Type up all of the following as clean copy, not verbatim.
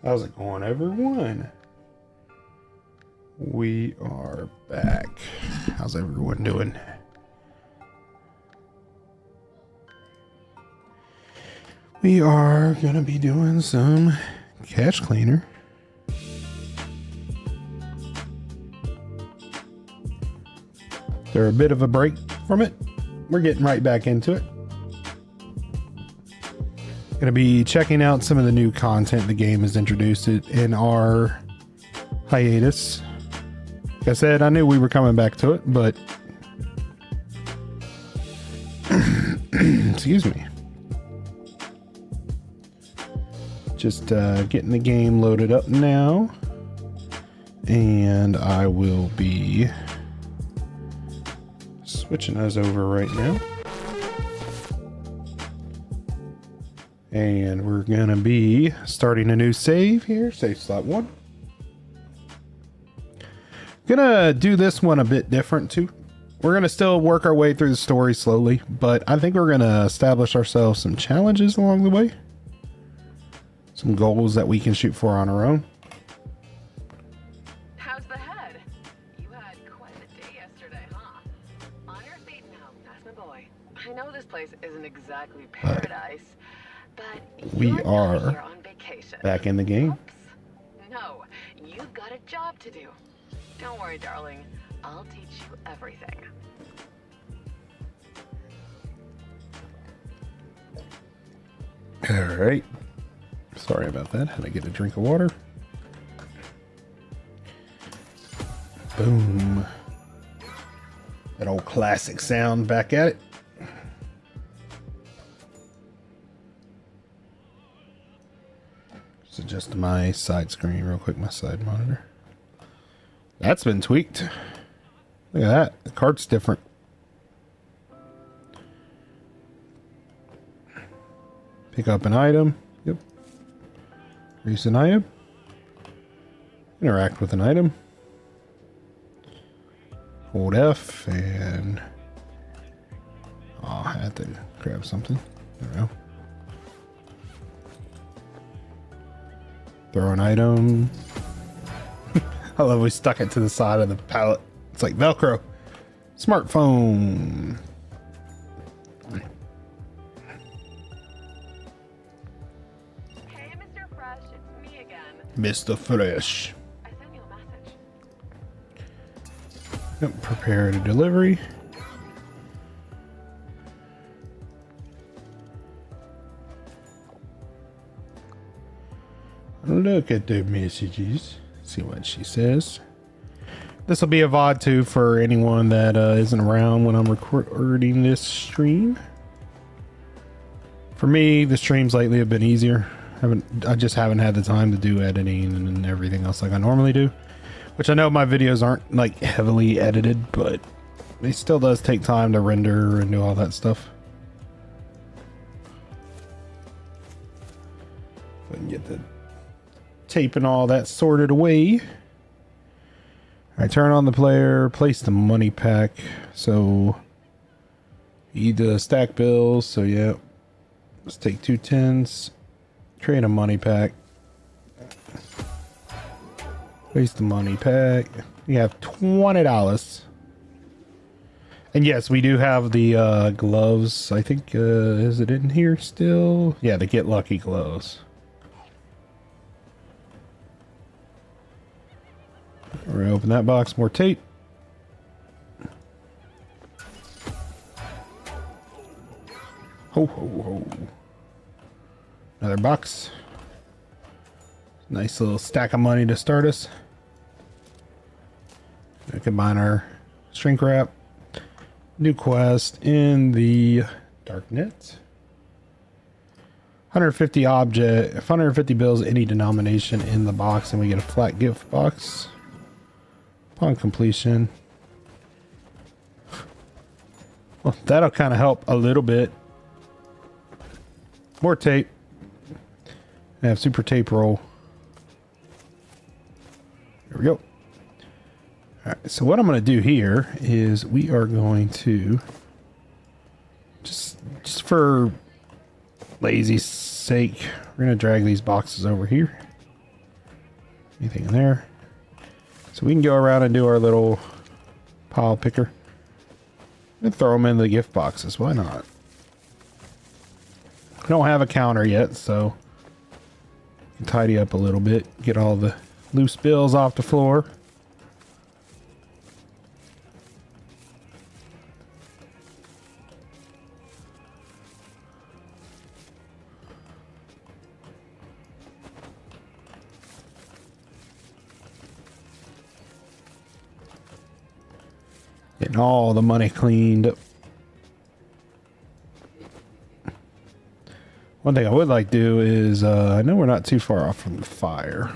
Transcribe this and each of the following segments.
How's it going, everyone? We are back. How's everyone doing? We are gonna be doing some cache cleaner. After a bit of a break from it, we're getting right back into it. Gonna be checking out some of the new content the game has introduced it in our hiatus. Like I said, I knew we were coming back to it, but excuse me. Just getting the game loaded up now, and I will be switching those over right now. And we're gonna be starting a new save here, save slot 1. Gonna do this one a bit different too. We're gonna still work our way through the story slowly, but I think we're gonna establish ourselves some challenges along the way. Some goals that we can shoot for on our own. How's the head? You had quite a day yesterday, huh? On your feet now, that's my boy. I know this place isn't exactly paradise, but we you're are not here on vacation. Back in the game. Oops. No, you've got a job to do. Don't worry, darling. I'll teach you everything. All right. Sorry about that. Had to get a drink of water. Boom. That old classic sound back at it. Just adjust my side screen real quick, my side monitor. That's been tweaked. Look at that. The card's different. Pick up an item. Yep. Release an item. Interact with an item. Hold F and... oh, I had to grab something. There we go. Throw an item. I love we stuck it to the side of the pallet. It's like Velcro. Smartphone. Hey, Mr. Fresh, it's me again. Mr. Fresh. I sent you a message. Yep, prepare the delivery. Look at the messages. See what she says. This will be a VOD too for anyone that isn't around when I'm recording this stream. For me, the streams lately have been easier. I just haven't had the time to do editing and everything else like I normally do. Which I know my videos aren't like heavily edited, but it still does take time to render and do all that stuff. So I can get the tape and all that sorted away. I turn on the player, place the money pack. So you need to stack bills. So yeah, let's take 2 tens, create a money pack, place the money pack. We have $20. And yes, we do have the gloves. I think is it in here still? Yeah, the Get Lucky gloves. We're gonna open that box, more tape. Ho, ho, ho. Another box. Nice little stack of money to start us. We combine our shrink wrap. New quest in the Darknet. 150 object, 150 bills, any denomination in the box, and we get a flat gift box. Upon completion. Well, that'll kind of help a little bit. More tape. I have super tape roll. There we go. Alright, so what I'm going to do here is we are going to just for lazy sake, we're going to drag these boxes over here. Anything in there? So we can go around and do our little pile picker. And throw them in the gift boxes. Why not? We don't have a counter yet, so tidy up a little bit. Get all the loose bills off the floor. Getting all the money cleaned up. One thing I would like to do is, I know we're not too far off from the fire.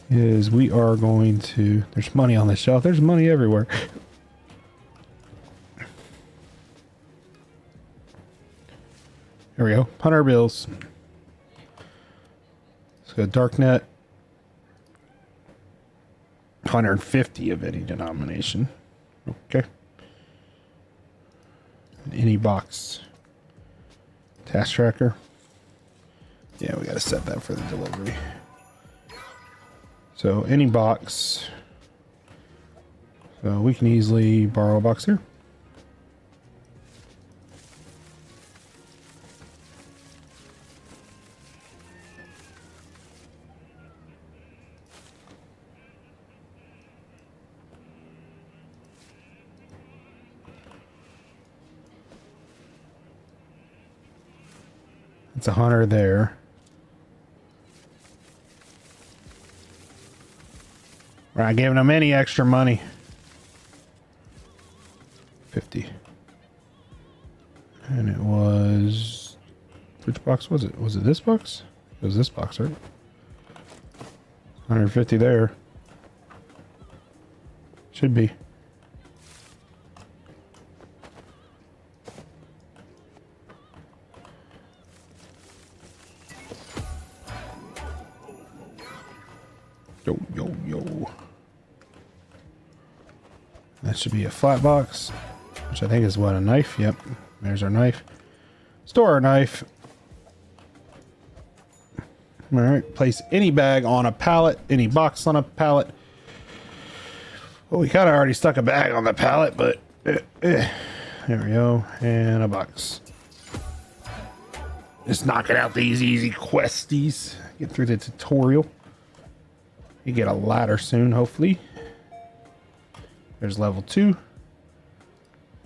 Is we are going to, there's money on the shelf. There's money everywhere. There we go. 100 bills. Let's go Darknet. 150 of any denomination. Okay. Any box. Task tracker. Yeah, we got to set that for the delivery. So any box. So we can easily borrow a box here. It's 100 there. We're not giving them any extra money. 50. And it was... Which box was it? Was it this box? It was this box, right? 150 there. Should be. Yo, yo, yo. That should be a flat box, which I think is what, a knife? Yep. There's our knife. Store our knife. All right. Place any bag on a pallet, any box on a pallet. Well, we kind of already stuck a bag on the pallet, but there we go. And a box. Just knocking out these easy questies. Get through the tutorial. You get a ladder soon, hopefully. There's level 2.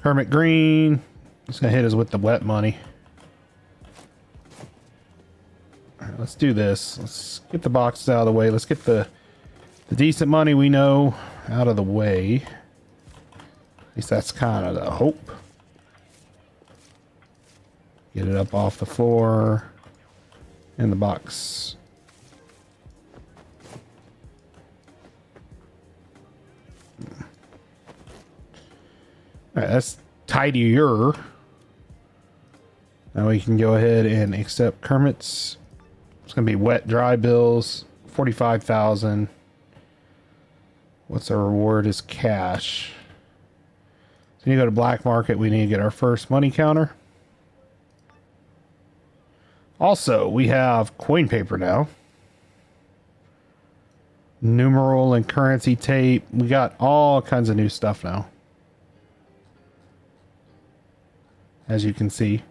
Hermit Green. It's gonna hit us with the wet money. All right, let's do this. Let's get the boxes out of the way. Let's get the decent money we know out of the way. At least that's kind of the hope. Get it up off the floor in the box. All right, that's tidier. Now we can go ahead and accept Kermit's. It's going to be wet, dry bills, 45,000. What's our reward is cash. So you go to black market, we need to get our first money counter. Also, we have coin paper now. Numeral and currency tape. We got all kinds of new stuff now. As you can see.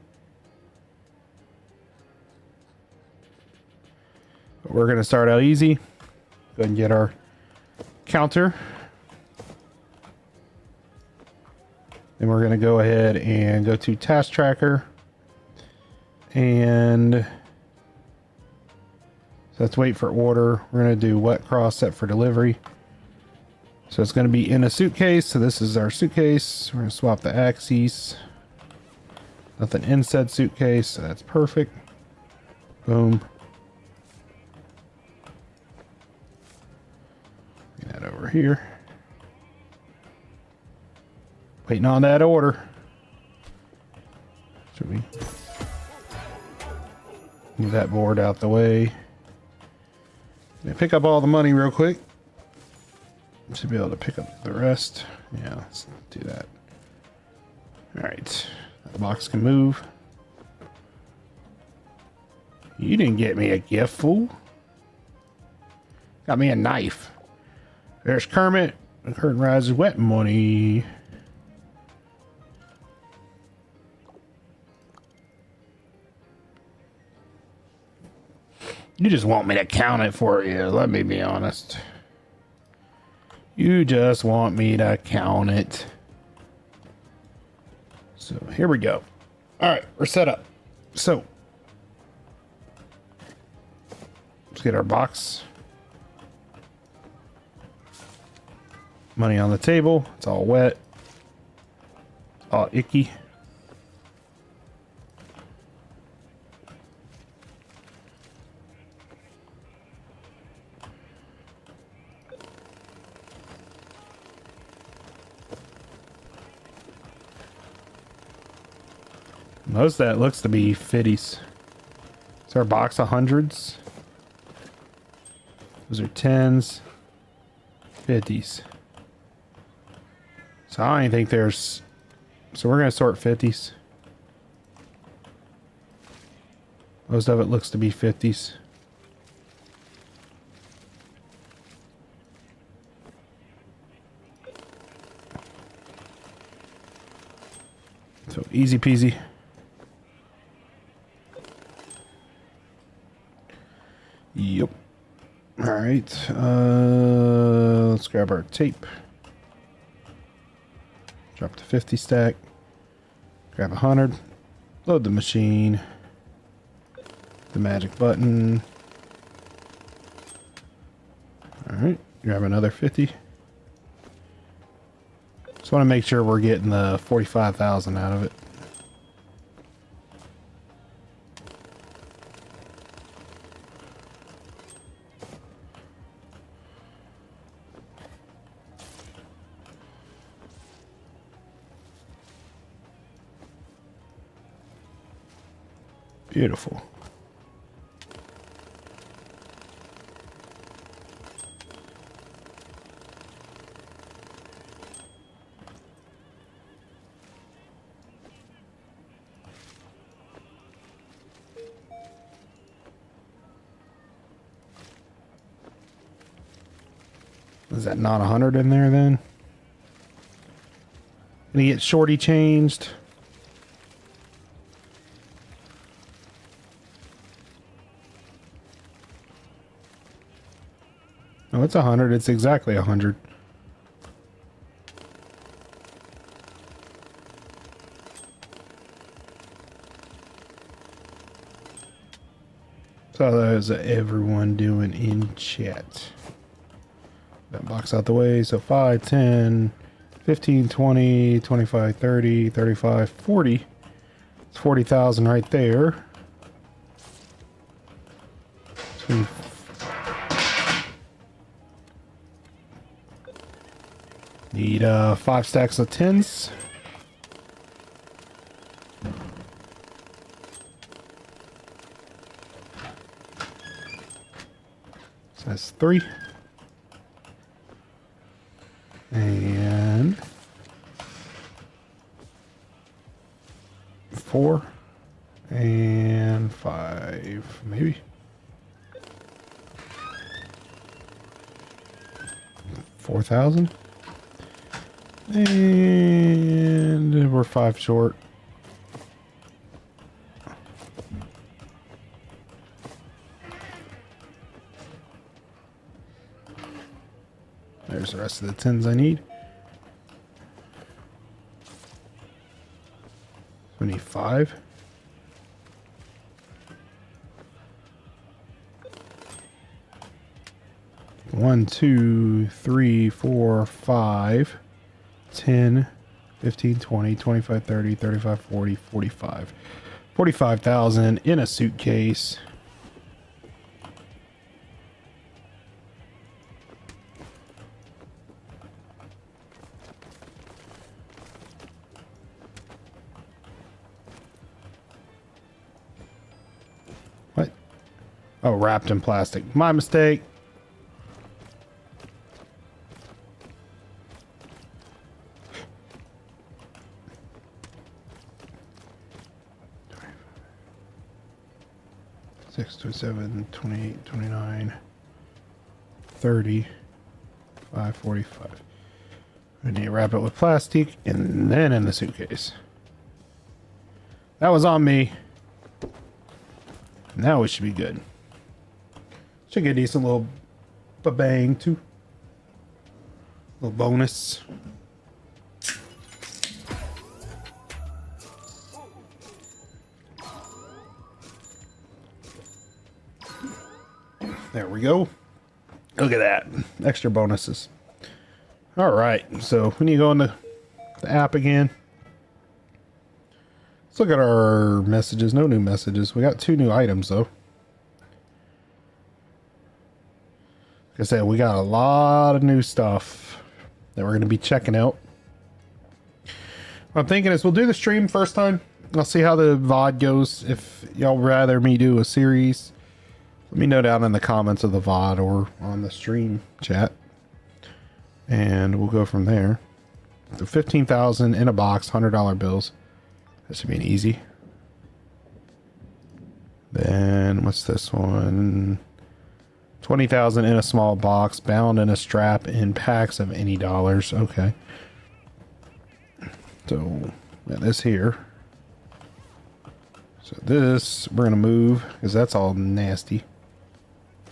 But we're going to start out easy. Go ahead and get our counter. Then we're going to go ahead and go to task tracker. And so let's wait for order. We're going to do wet cross set for delivery. So it's going to be in a suitcase. So this is our suitcase. We're going to swap the axes. Nothing in said suitcase, so that's perfect. Boom. Get that over here. Waiting on that order. Should we move that board out the way? Pick up all the money real quick. Should be able to pick up the rest. Yeah, let's do that. All right. The box can move. You didn't get me a gift, fool. Got me a knife. There's Kermit. The curtain rises wet money. You just want me to count it for you. Let me be honest. You just want me to count it. So here we go. All right, we're set up. So let's get our box. Money on the table. It's all wet. All icky. Most of that looks to be 50s. Is our box of hundreds? Those are 10s. 50s. So I don't even think there's... So we're going to sort 50s. Most of it looks to be 50s. So easy peasy. Yep. All right. Let's grab our tape. Drop the 50 stack. Grab 100. Load the machine. The magic button. All right. Grab another 50. Just want to make sure we're getting the 45,000 out of it. Beautiful. Is that not 100 in there then? Gonna get shorty changed. No, it's 100. It's exactly 100. So how's everyone doing in chat? That box out the way. So 5, 10, 15, 20, 25, 30, 35, 40. It's 40,000 right there. Need 5 stacks of 10s. So that's 3. And 4. And 5, maybe. 4,000. And we're 5 short. There's the rest of the 10s I need. We need 5. One, 2, 3, 4, 5, 10, 15, 20, 25, 30, 35, 40, 45. 45,000 in a suitcase. What? Oh, wrapped in plastic. My mistake. Six, 27, 28, 29, 530, 545. We need to wrap it with plastic and then in the suitcase. That was on me. Now we should be good. Should get a decent little bang too. Little bonus. There we go. Look at that. Extra bonuses. All right. So we need to go in the app again. Let's look at our messages. No new messages. We got 2 new items though. Like I said, we got a lot of new stuff that we're going to be checking out. What I'm thinking is we'll do the stream first time. I'll see how the VOD goes. If y'all rather me do a series, let me know down in the comments of the VOD or on the stream chat. And we'll go from there. So 15,000 in a box, $100 bills. That should be an easy. Then what's this one? 20,000 in a small box, bound in a strap in packs of any dollars. Okay. So got this here. So this we're gonna move because that's all nasty.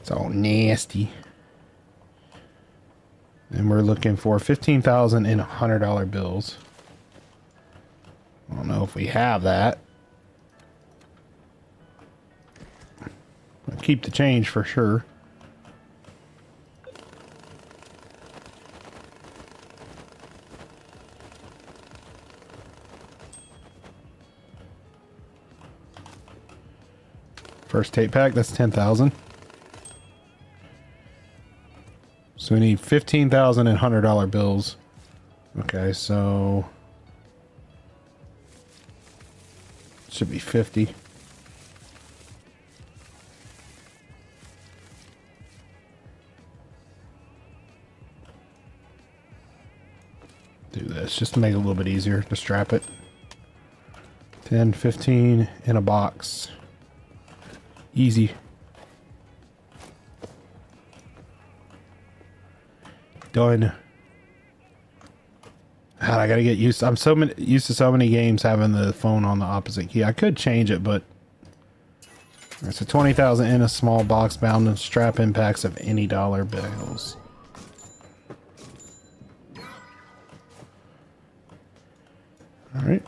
It's all nasty. And we're looking for 15,000 in $100 bills. I don't know if we have that. I'll keep the change for sure. First tape pack, that's 10,000. So we need 15,000 in $100 bills. Okay, so should be 50. Do this just to make it a little bit easier to strap it. 10, 15 in a box. Easy. Done. God, I gotta get used. I'm used to so many games having the phone on the opposite key. I could change it, but it's a 20,000 in a small box bound in strap in packs of any dollar bills. All right.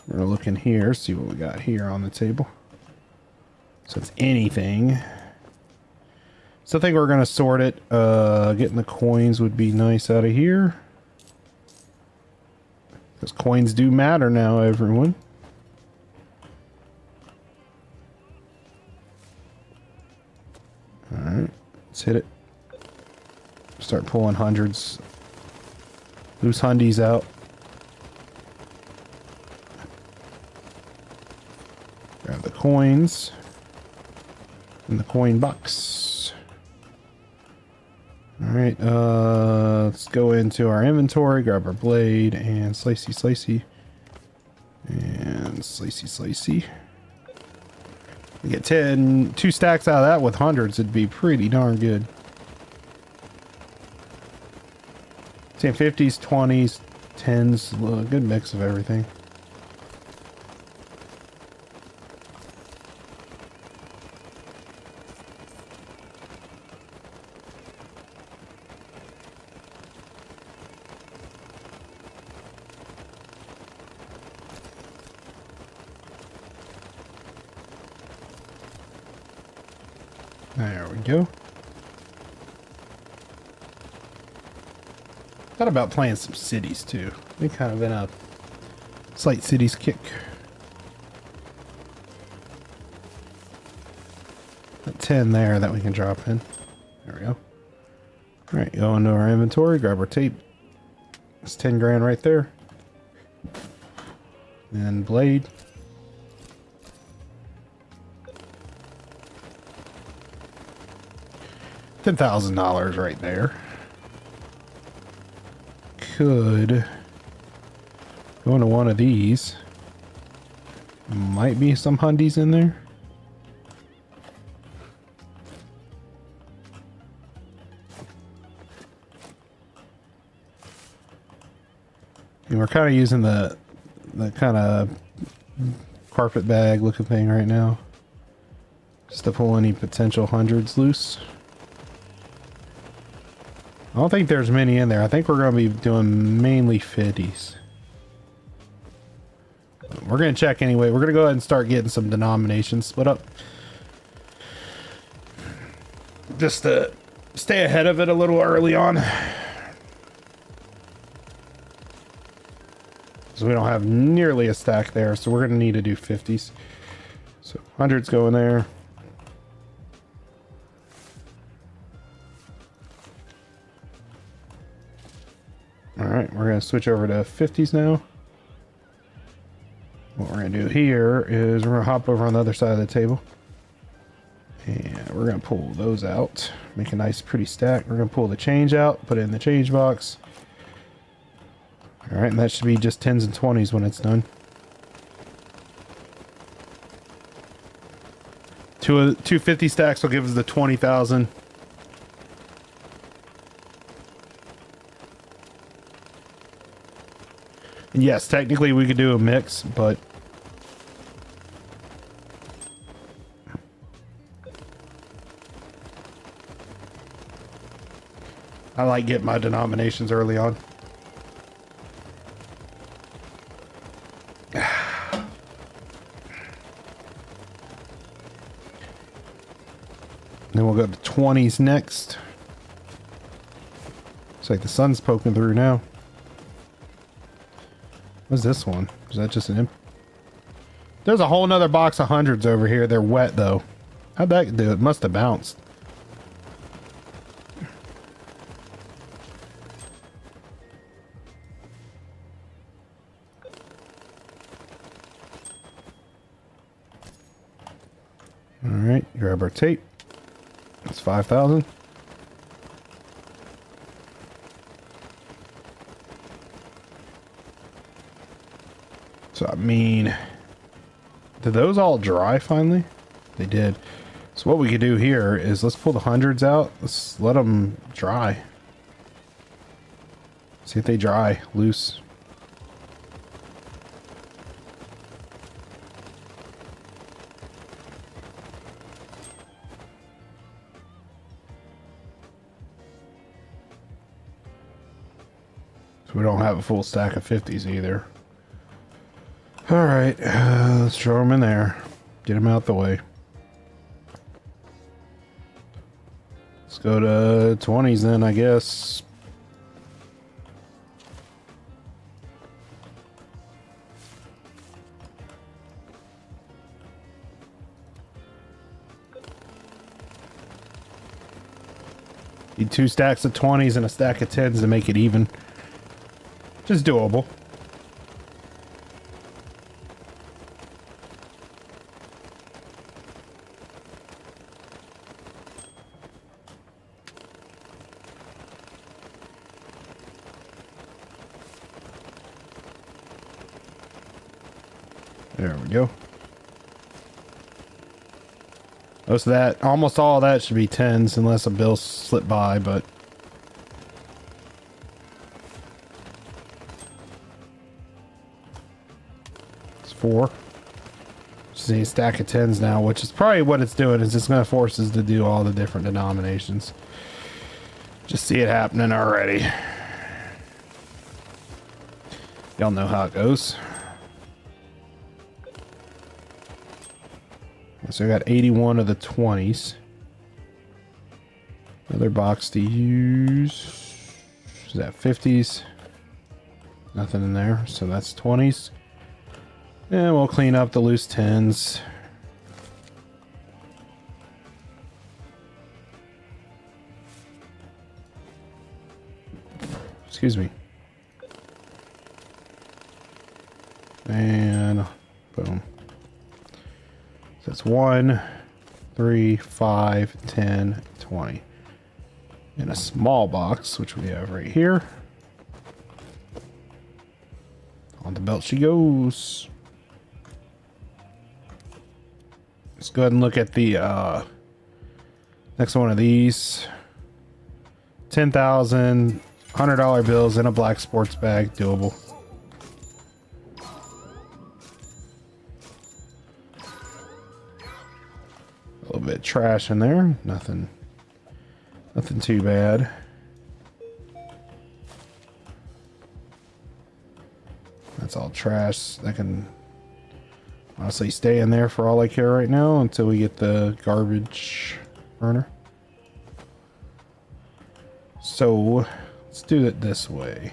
We're gonna look in here, see what we got here on the table. So it's anything. So I think we're gonna sort it. Getting the coins would be nice out of here. Because coins do matter now, everyone. Alright, let's hit it. Start pulling hundreds. Loose hundies out. Grab the coins. In the coin box. Alright, let's go into our inventory, grab our blade, and slicey. And slicey. We get 2 stacks out of that with hundreds, it'd be pretty darn good. 50s, 20s, 10s, a good mix of everything. There we go. Thought about playing some cities too. Been kind of in a slight cities kick. A 10 there that we can drop in. There we go. Alright, go into our inventory, grab our tape. It's 10 grand right there. And blade. $10,000 right there. Could go into one of these. Might be some hundies in there. And we're kind of using the kind of carpet bag looking thing right now, just to pull any potential hundreds loose. I don't think there's many in there. I think we're going to be doing mainly 50s. We're going to check anyway. We're going to go ahead and start getting some denominations split up, just to stay ahead of it a little early on, so we don't have nearly a stack there. So we're going to need to do 50s. So hundreds go in there. All right, we're going to switch over to 50s now. What we're going to do here is we're going to hop over on the other side of the table. And we're going to pull those out. Make a nice pretty stack. We're going to pull the change out, put it in the change box. All right, and that should be just 10s and 20s when it's done. Two 50 stacks will give us the 20,000. And yes, technically we could do a mix, but I like getting my denominations early on. Then we'll go to 20s next. Looks like the sun's poking through now. What's this one? Is that just an imp? There's a whole nother box of hundreds over here. They're wet though. How'd that do? It must have bounced. All right, grab our tape. That's 5,000. So, I mean, did those all dry finally? They did. So what we could do here is let's pull the hundreds out. Let's let them dry. See if they dry loose. So we don't have a full stack of 50s either. All right, let's throw them in there. Get them out the way. Let's go to 20s then, I guess. Need 2 stacks of 20s and a stack of 10s to make it even. Just doable. There we go. Most of that, almost all of that should be 10s unless a bill slipped by, but it's 4. Just need a stack of 10s now, which is probably what it's doing, is it's going to force us to do all the different denominations. Just see it happening already. Y'all know how it goes. So I got 81 of the 20s. Another box to use. Is that 50s? Nothing in there. So that's 20s. And we'll clean up the loose 10s. Excuse me. And boom. That's 1, 3, 5, 10, 20. In a small box, which we have right here. On the belt she goes. Let's go ahead and look at the next one of these. 10,000 $100 bills in a black sports bag, doable. trash in there. Nothing too bad. That's all trash. That can honestly stay in there for all I care right now until we get the garbage burner. So let's do it this way.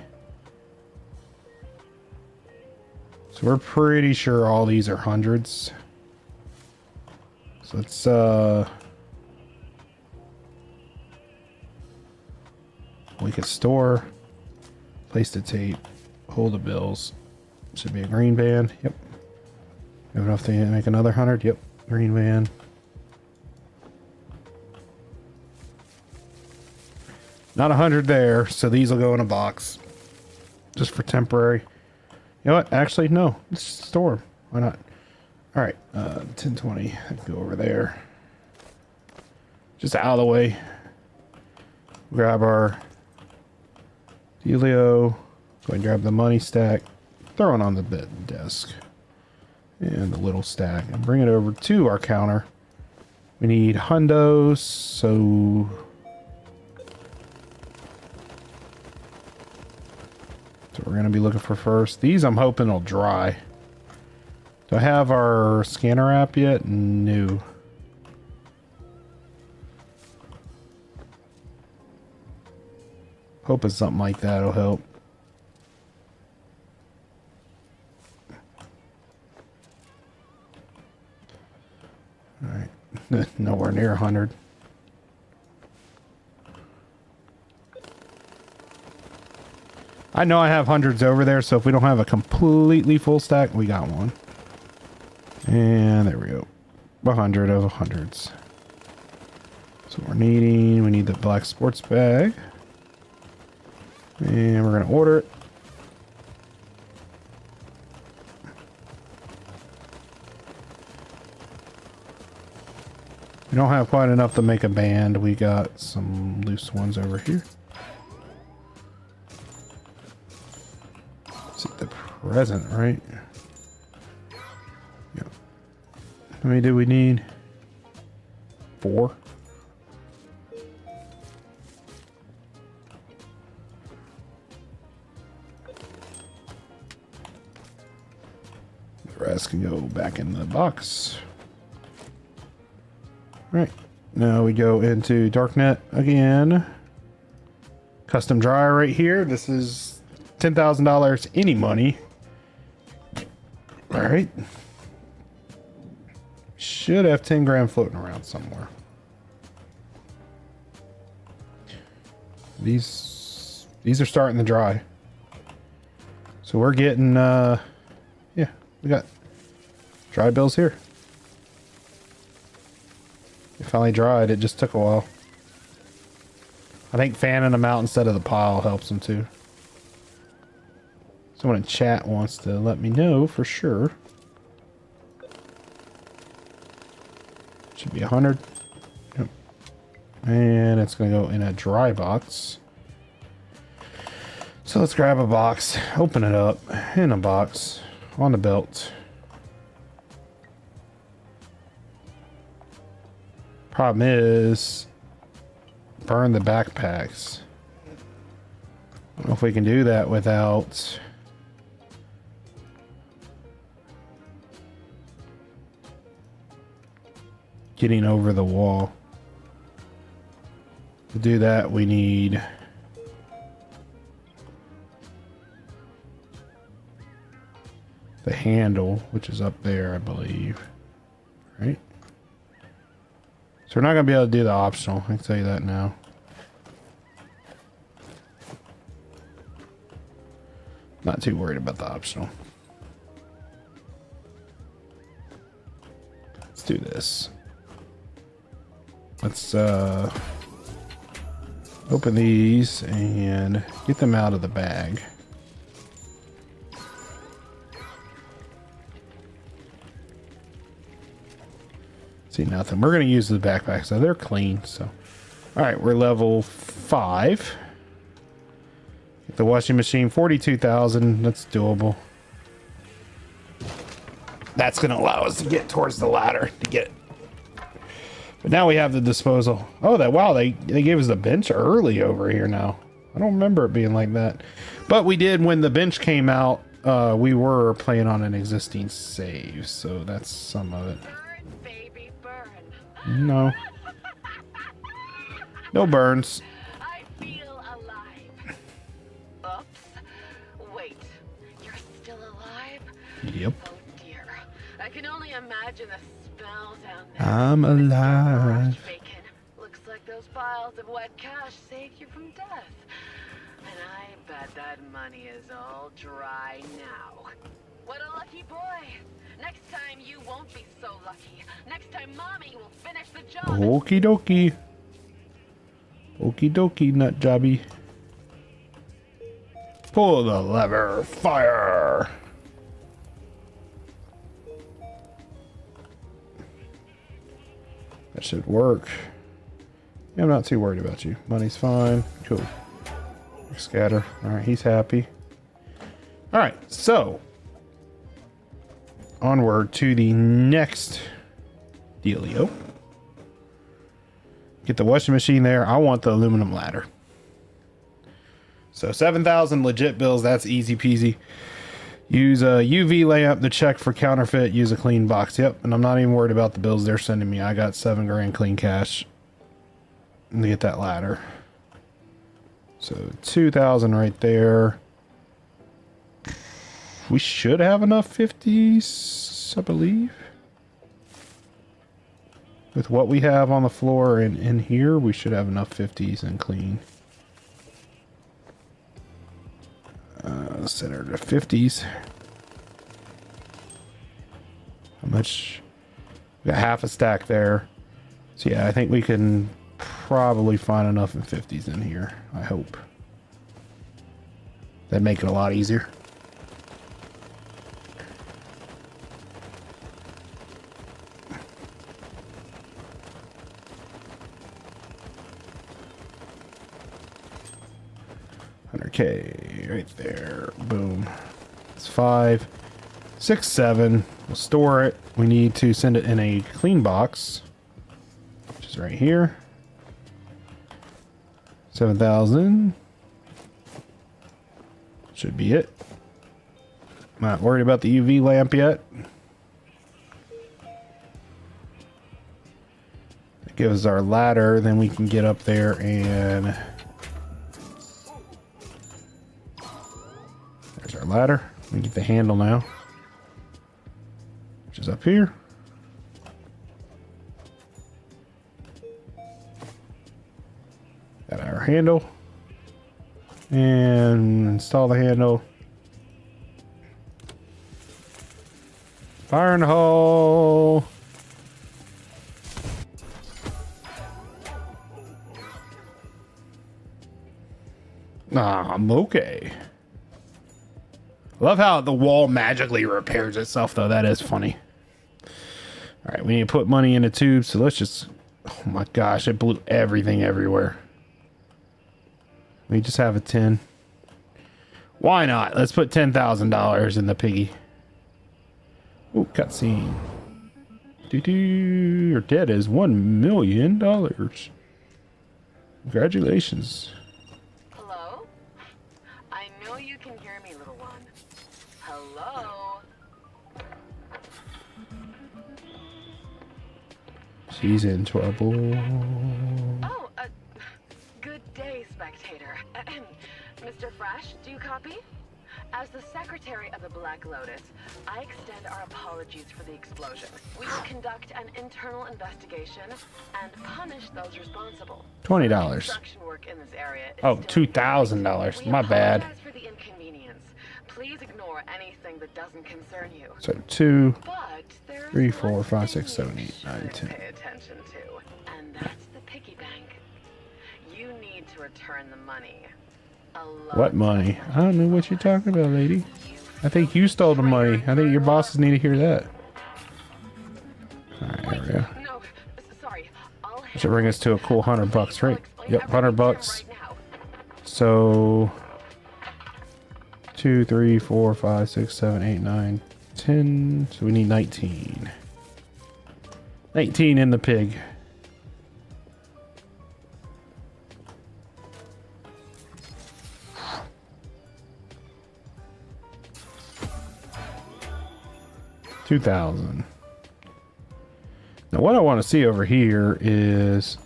So we're pretty sure all these are hundreds. So let's we could store, place the tape, hold the bills. Should be a green van. Yep. Have enough to make another 100. Yep. Green van. Not 100 there, so these will go in a box. Just for temporary. You know what? Actually, no. Let's just store them. Why not? Alright. 1020. Go over there. Just out of the way. Grab our Delio. Go ahead and grab the money stack. Throw it on the bed desk. And the little stack. And bring it over to our counter. We need hundos, so... So we're going to be looking for first. These I'm hoping will dry. Do I have our scanner app yet? No. Hoping something like that will help. Alright. Nowhere near 100. I know I have hundreds over there, so if we don't have a completely full stack, we got one. And there we go. 100 of hundreds. So we need the black sports bag. And we're going to order it. We don't have quite enough to make a band. We got some loose ones over here. The present, right? Yep. How many do we need? 4. The rest can go back in the box. All right. Now we go into Darknet again. Custom dryer right here. This is $10,000 any money. All right. Should have 10 grand floating around somewhere. These are starting to dry. So we're getting yeah, we got dry bills here. It finally dried. It just took a while. I think fanning them out instead of the pile helps them too. Someone in chat wants to let me know for sure. Should be 100. Yep. And it's going to go in a dry box. So let's grab a box, open it up in a box on the belt. Problem is, burn the backpacks. I don't know if we can do that without getting over the wall. To do that, we need the handle, which is up there, I believe. Right? So we're not going to be able to do the optional. I can tell you that now. Not too worried about the optional. Let's do this. Let's open these and get them out of the bag. See, nothing. We're going to use the backpack, so they're clean. So, all right, we're level 5. Get the washing machine, 42,000. That's doable. That's going to allow us to get towards the ladder to get But now we have the disposal. Oh, wow, they gave us the bench early over here now. I don't remember it being like that. But we did when the bench came out. We were playing on an existing save, so that's some of it. Burn, baby, burn. No. No burns. I feel alive. Oops. Wait, you're still alive? Yep. Oh dear. I can only imagine the smell down there. I'm alive. Bacon. Looks like those piles of wet cash saved you from death. And I bet that money is all dry now. What a lucky boy. Next time you won't be so lucky. Next time Mommy will finish the job. Okie dokie. Okie dokie, nut jobby. Pull the lever. Fire. That should work. Yeah, I'm not too worried about you. Money's fine. Cool. Scatter. Alright, he's happy. Alright, so onward to the next dealio. Get the washing machine there. I want the aluminum ladder. So 7,000 legit bills. That's easy peasy. Use a UV lamp to check for counterfeit. Use a clean box. Yep, and I'm not even worried about the bills they're sending me. I got $7 grand clean cash to get that ladder. So 2,000 right there. We should have enough 50s, I believe. With what we have on the floor and in here, we should have enough 50s and clean. Set her to 50s. How much? We got half a stack there. So yeah, I think we can probably find enough in 50s in here. I hope. That'd make it a lot easier. $100K right there. Boom. It's 5, 6, 7. We'll store it. We need to send it in a clean box, which is right here. 7,000. Should be it. Not worried about the UV lamp yet. It gives us our ladder, then we can get up there and there's our ladder. We get the handle now, which is up here. Got our handle. And install the handle. Fire in the hole. Ah, I'm okay. I love how the wall magically repairs itself, though. That is funny. All right, we need to put money in the tube, so let's just... Oh my gosh, it blew everything everywhere. We just have a 10. Why not? Let's put $10,000 in the piggy. Oh, cutscene. Your debt is $1 million. Congratulations. Hello? I know you can hear me, little one. Hello? She's in trouble. Oh, good day, spectator. Mr. Fresh, do you copy? As the secretary of the Black Lotus, I extend our apologies for the explosion. We will conduct an internal investigation and punish those responsible. $20. Construction work in this area is Oh, still $2,000. We My bad. apologize for the inconvenience. Please ignore anything that doesn't concern you. So 2, But there's 3, 4, one 5, thing 6, 7, you 8, 9, should 10. pay attention to, and that's the piggy bank. You need to return the money. A lot What money? I don't know what you're talking about, lady. I think you stole the money. I think your bosses need to hear that. Alright, there we go. No, sorry. I'll Should bring us to a cool $100, right? Yep, $100. right now. So 2, 3, 4, 5, 6, 7, 8, 9, 10. So we need 19. 19 in the pig. 2,000. Now what I want to see over here is...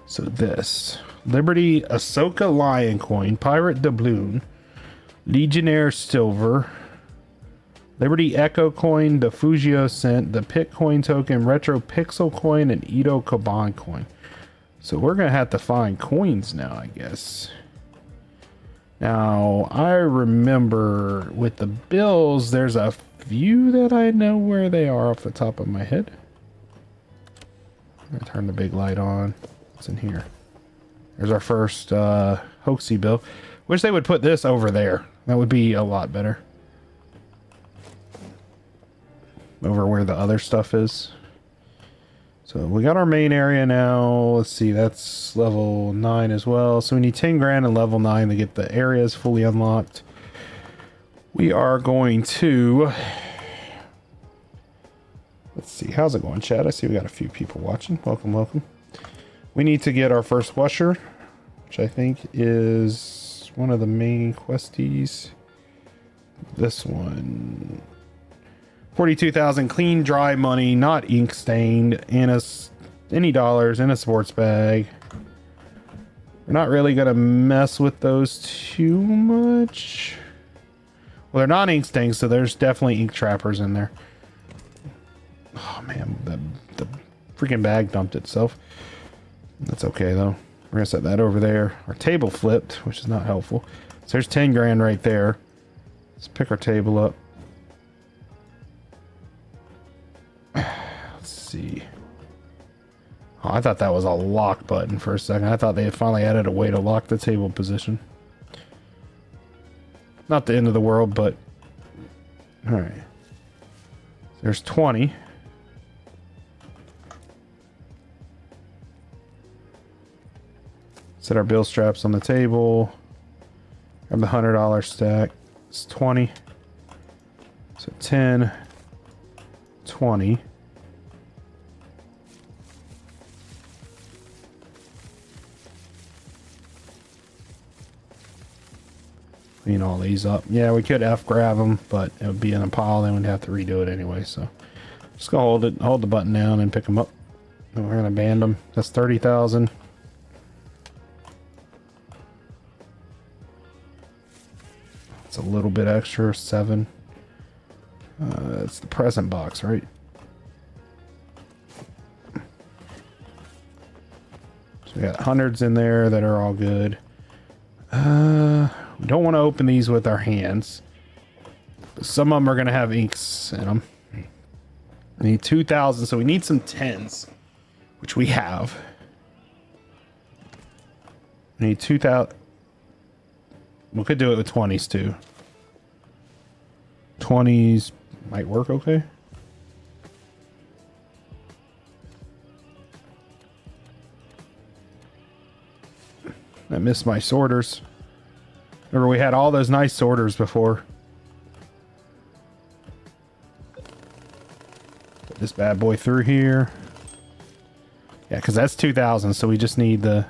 So this. Liberty Ahsoka Lion Coin, Pirate Doubloon, Legionnaire Silver, Liberty Echo Coin, the Fugio Cent, the Pit Coin Token, Retro Pixel Coin, and Edo Kaban Coin. So we're going to have to find coins now, I guess. Now, I remember with the bills, there's a few that I know where they are off the top of my head. I'm going to turn the big light on. What's in here? There's our first hoaxy bill. Wish they would put this over there. That would be a lot better. Over where the other stuff is. So we got our main area now. Let's see, that's level 9 as well. So we need 10 grand and level 9 to get the areas fully unlocked. We are going to... Let's see, how's it going, chat? I see we got a few people watching. Welcome, welcome. We need to get our first washer, which I think is one of the main questies. This one. 42,000 clean, dry money, not ink stained, and any dollars in a sports bag. We're not really going to mess with those too much. Well, they're not ink stained, so there's definitely ink trappers in there. Oh, man, the freaking bag dumped itself. That's okay, though. We're going to set that over there. Our table flipped, which is not helpful. So there's 10 grand right there. Let's pick our table up. Let's see. Oh, I thought that was a lock button for a second. I thought they had finally added a way to lock the table position. Not the end of the world, but... Alright. There's 20. Set our bill straps on the table. Grab the $100 stack. It's 20. So 10. 20. Clean all these up. Yeah, we could F grab them, but it would be in a pile. Then we'd have to redo it anyway. So just gonna hold the button down and pick them up. And we're gonna band them. That's 30,000. It's a little bit extra. 7. It's the present box, right? So we got hundreds in there that are all good. We don't want to open these with our hands. But some of them are going to have inks in them. We need 2,000, so we need some 10s, which we have. We need 2,000. We could do it with 20s too. 20s might work okay. I missed my sorters. Remember, we had all those nice sorters before. Put this bad boy through here. Yeah, because that's 2,000, so we just need the...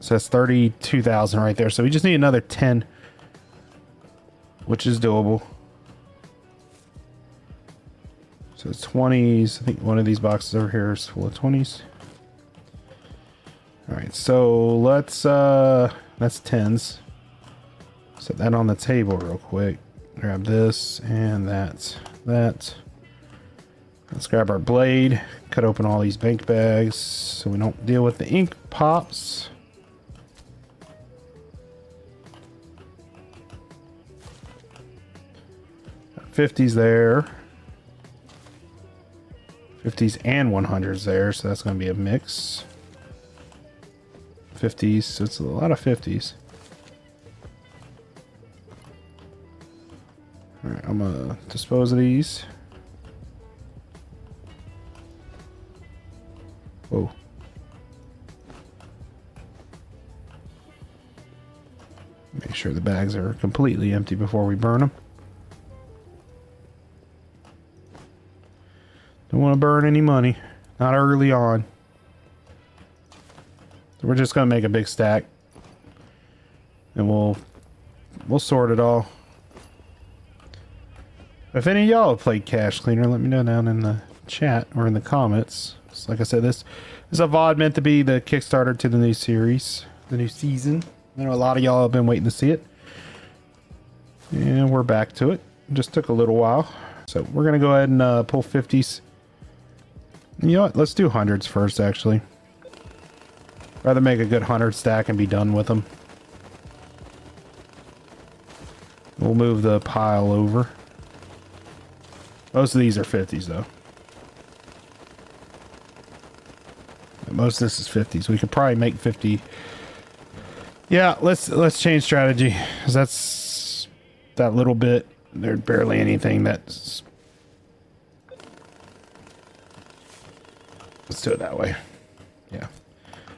So that's 32,000 right there. So we just need another 10, which is doable. So it's 20s. I think one of these boxes over here is full of 20s. All right, so let's that's 10s. Set that on the table real quick. Grab this and that. Let's grab our blade. Cut open all these bank bags so we don't deal with the ink pops. Got 50s there. 50s and 100s there, so that's going to be a mix. 50s, so it's a lot of 50s. Alright, I'm going to dispose of these. Whoa. Make sure the bags are completely empty before we burn them. Don't want to burn any money. Not early on. So we're just going to make a big stack. and we'll sort it all. If any of y'all have played Cash Cleaner, let me know down in the chat or in the comments. So like I said, this is a VOD meant to be the Kickstarter to the new series, the new season. I know a lot of y'all have been waiting to see it. And we're back to it. Just took a little while. So we're going to go ahead and pull 50s. And you know what? Let's do 100s first, actually. Rather make a good 100 stack and be done with them. We'll move the pile over. Most of these are 50s, though. Most of this is 50s. We could probably make 50. Yeah, let's change strategy. 'Cause that's that little bit. There's barely anything that's... Let's do it that way. Yeah.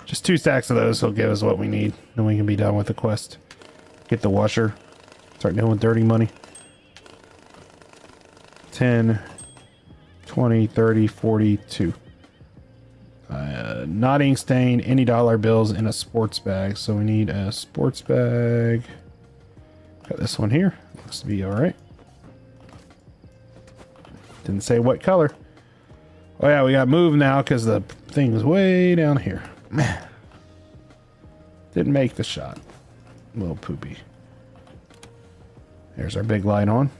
Just 2 stacks of those will give us what we need. Then we can be done with the quest. Get the washer. Start doing dirty money. 10, 20, 30, 42. Not ink stain, any dollar bills in a sports bag. So we need a sports bag. Got this one here. Looks to be alright. Didn't say what color. Oh yeah, we got moved now because the thing is way down here. Didn't make the shot. A little poopy. There's our big light on.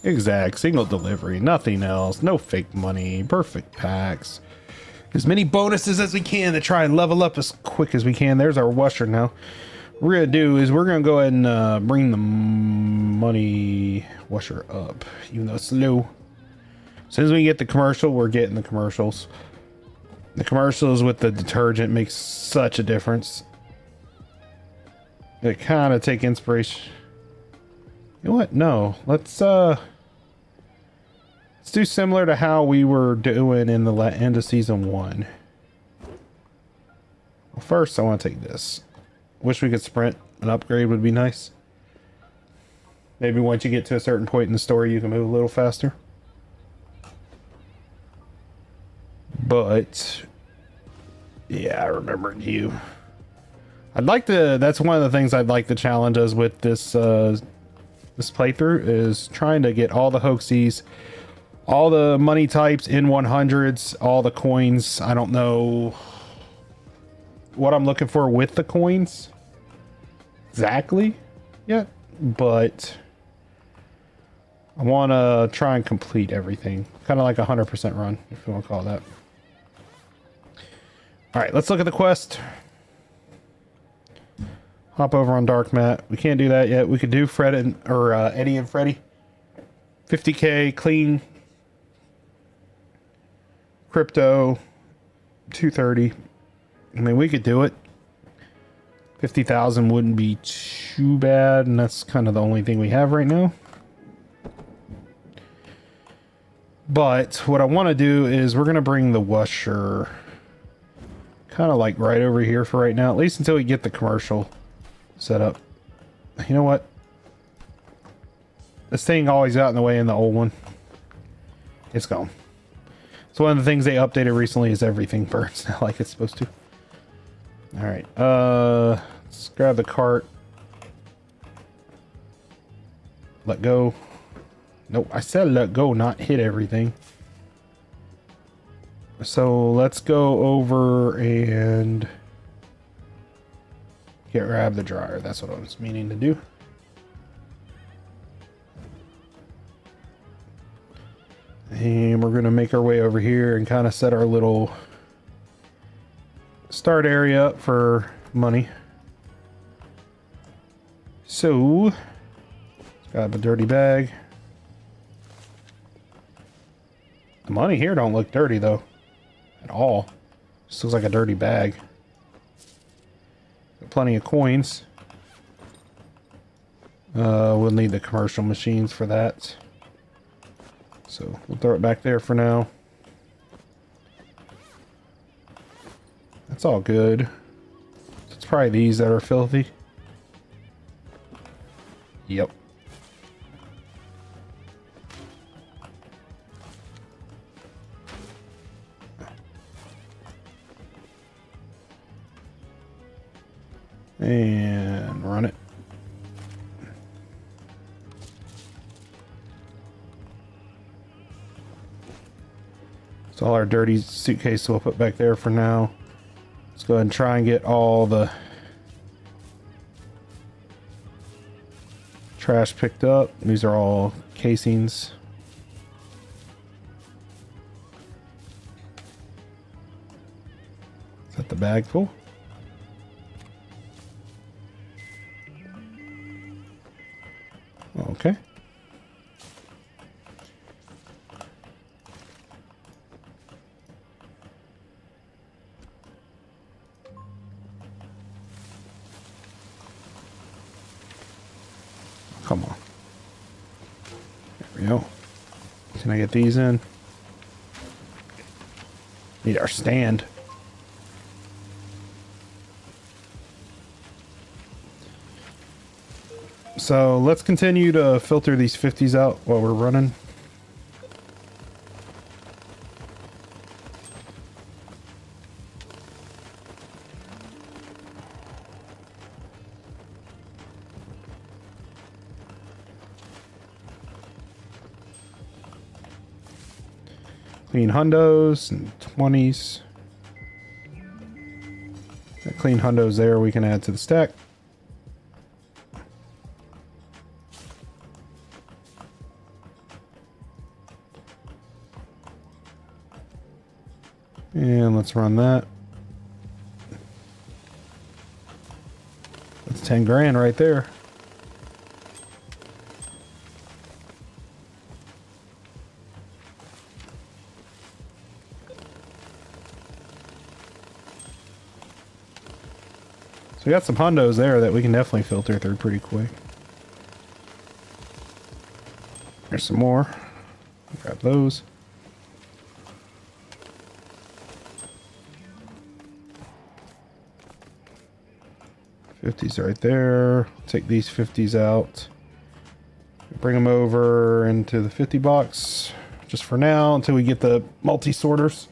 Exact single delivery, nothing else, no fake money, perfect packs. As many bonuses as we can to try and level up as quick as we can. There's our washer now. What we're gonna do is we're gonna go ahead and bring the money washer up, even though it's slow. As soon as we get the commercial, we're getting the commercials. The commercials with the detergent makes such a difference. They kind of take inspiration. You know what? No, let's do similar to how we were doing in the end of season 1. Well, first I want to take this. Wish we could sprint. An upgrade would be nice. Maybe once you get to a certain point in the story, you can move a little faster. But yeah, I remembered you. I'd like to. That's one of the things I'd like to challenge us with this this playthrough is trying to get all the hoaxies, all the money types in 100s, all the coins. I don't know what I'm looking for with the coins exactly yet, but I want to try and complete everything. Kind of like a 100% run, if you want to call it that. All right, let's look at the quest. Hop over on Dark Mat. We can't do that yet. We could do Fred and or Eddie and Freddy. 50k clean. Crypto. 230. I mean, we could do it. 50,000 wouldn't be too bad, and that's kind of the only thing we have right now. But what I want to do is we're going to bring the washer kind of like right over here for right now, at least until we get the commercial set up. You know what? This thing always got in the way in the old one. It's gone. So one of the things they updated recently is everything burns now like it's supposed to. All right. Let's grab the cart. Let go. Nope, I said let go, not hit everything. So let's go over and grab the dryer. That's what I was meaning to do. And we're going to make our way over here and kind of set our little start area up for money. So, let's grab a dirty bag. The money here don't look dirty though. At all. Just looks like a dirty bag. Got plenty of coins. We'll need the commercial machines for that. So we'll throw it back there for now. That's all good. It's probably these that are filthy. Yep. So all our dirty suitcase we'll put back there for now. Let's go ahead and try and get all the trash picked up. These are all casings. Is that the bag full? Okay. Come on. There we go. Can I get these in? Need our stand. So let's continue to filter these 50s out while we're running. Clean hundos and 20s. That clean hundos there we can add to the stack. And let's run that. That's 10 grand right there. So we got some hundos there that we can definitely filter through pretty quick. There's some more. Grab those. $50s right there. Take these 50s out. Bring them over into the 50 box just for now until we get the multi-sorters.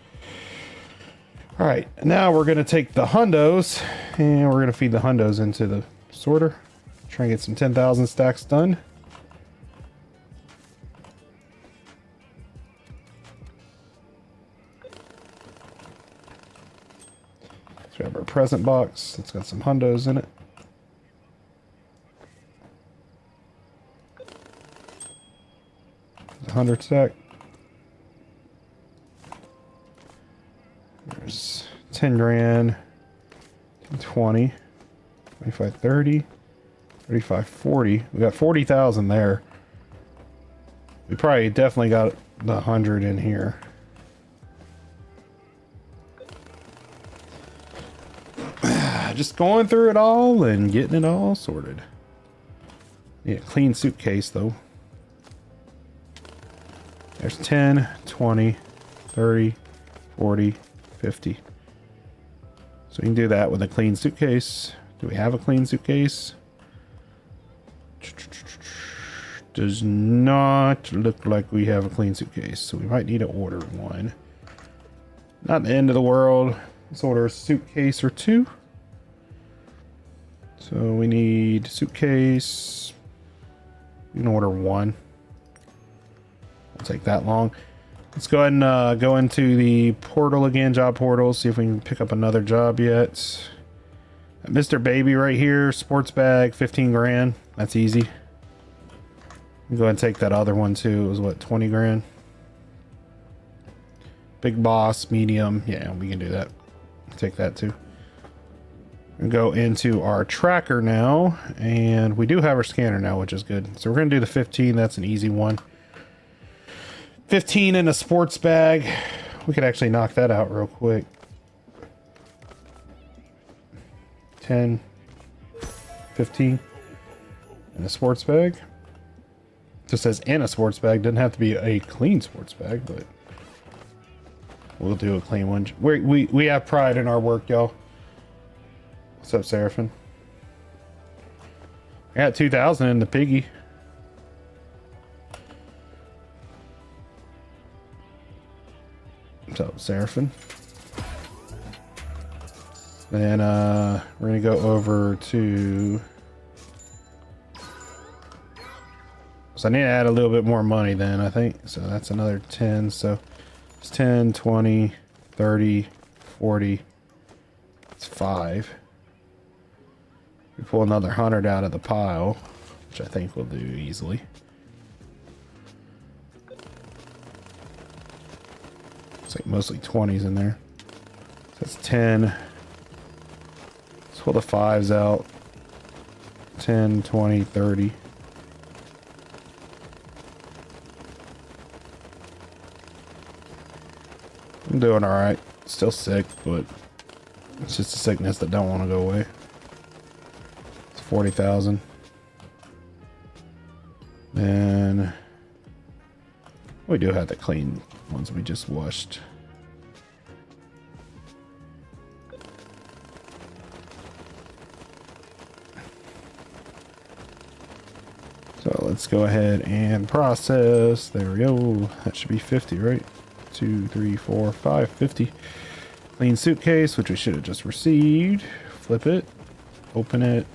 All right, now we're going to take the hundos and we're going to feed the hundos into the sorter. Try and get some 10,000 stacks done. Let's grab our present box. It's got some hundos in it. There's a 100 stack. There's 10 grand, 20, 25, 30, 35, 40. We got 40,000 there. We probably definitely got the 100 in here. Just going through it all and getting it all sorted. Yeah, clean suitcase though. There's 10, 20, 30, 40, 50. So we can do that with a clean suitcase. Do we have a clean suitcase? Does not look like we have a clean suitcase. So we might need to order one. Not the end of the world. Let's order a suitcase or two. So we need suitcase. We can order one. It'll take that long. Let's go ahead and go into the portal again, job portal, see if we can pick up another job yet. Mr. Baby right here, sports bag, 15 grand. That's easy. Go ahead and take that other one too. It was what, 20 grand? Big boss, medium. Yeah, we can do that. Take that too. And go into our tracker now, and we do have our scanner now, which is good. So we're gonna do the 15. That's an easy one. 15 in a sports bag. We could actually knock that out real quick. 10, 15 in a sports bag. Just says in a sports bag. Doesn't have to be a clean sports bag, but we'll do a clean one. We have pride in our work, y'all. What's up, Seraphim? I got 2,000 in the piggy. What's up, Seraphim? Then we're gonna go over to. So I need to add a little bit more money then, I think. So that's another 10. So It's 10, 20, 30, 40. It's 5. We pull another 100 out of the pile, which I think we'll do easily. It's like mostly 20s in there. So that's 10. Let's pull the 5s out. 10, 20, 30. I'm doing alright. Still sick, but it's just a sickness that don't want to go away. It's 40,000. And we do have the clean ones we just washed. So let's go ahead and process. There we go. That should be 50, right? 2, 3, 4, 5, 50. Clean suitcase, which we should have just received. Flip it. Open it.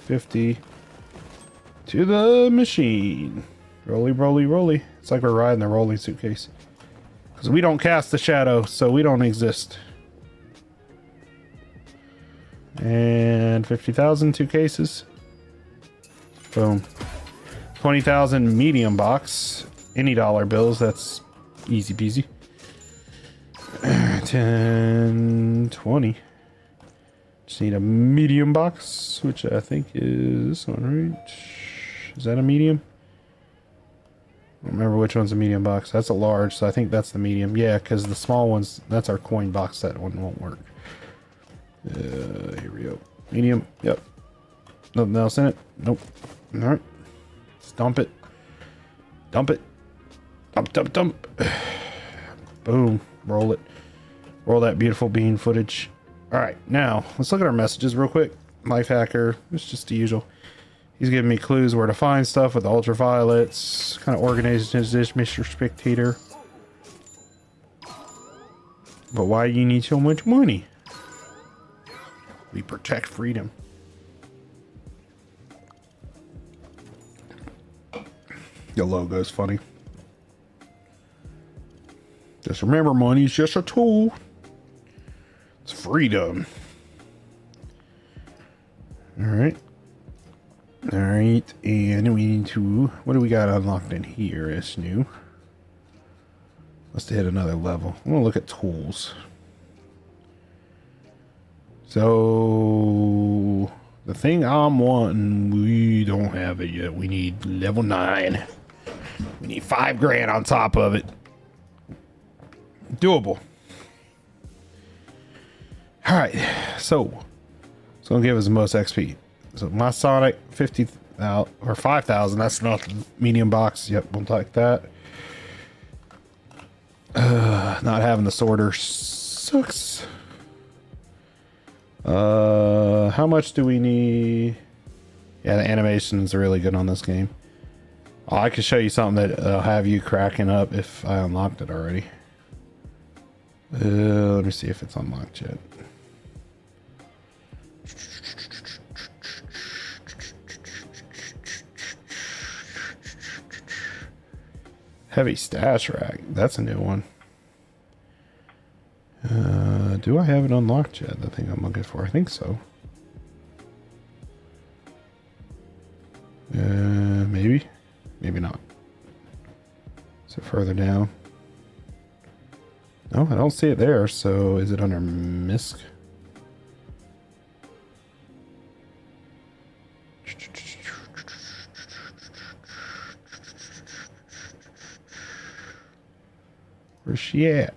50. To the machine. Rolly, rolly, rolly. It's like we're riding the rolling suitcase. Because we don't cast the shadow, so we don't exist. And 50,000, 2 cases. Boom. 20,000 medium box. Any dollar bills, that's easy peasy. 10, 20. Just need a medium box, which I think is this one, right? Is that a medium? I don't remember which one's a medium box. That's a large, so I think that's the medium. Yeah, because the small ones, that's our coin box. That one won't work. Here we go. Medium. Yep. Nothing else in it? Nope. All right. Let's dump it. Dump it. Dump, dump, dump. Boom. Roll it. Roll that beautiful bean footage. All right, now let's look at our messages real quick. Life hacker. It's just the usual. He's giving me clues where to find stuff with the ultraviolets. Kind of organized is this, Mr. Spectator? But why do you need so much money? We protect freedom. The logo's funny. Just remember, money's just a tool. It's freedom. Alright. Alright, and we need to... What do we got unlocked in here is new? Let's hit another level. I'm gonna look at tools. So... The thing I'm wanting, we don't have it yet. We need level 9. We need 5 grand on top of it. Doable. Alright, so it's gonna give us the most XP. So my Sonic 50 or 5,000, that's not the medium box. Yep, we'll take that. Not having the sorter sucks. How much do we need? Yeah, the animations are really good on this game. Oh, I could show you something that'll have you cracking up if I unlocked it already. Let me see if it's unlocked yet. Heavy stash rack. That's a new one. Do I have it unlocked yet? The thing I'm looking for. I think so. Maybe. Maybe not. Is it further down? No, I don't see it there. So is it under MISC? Where's she at?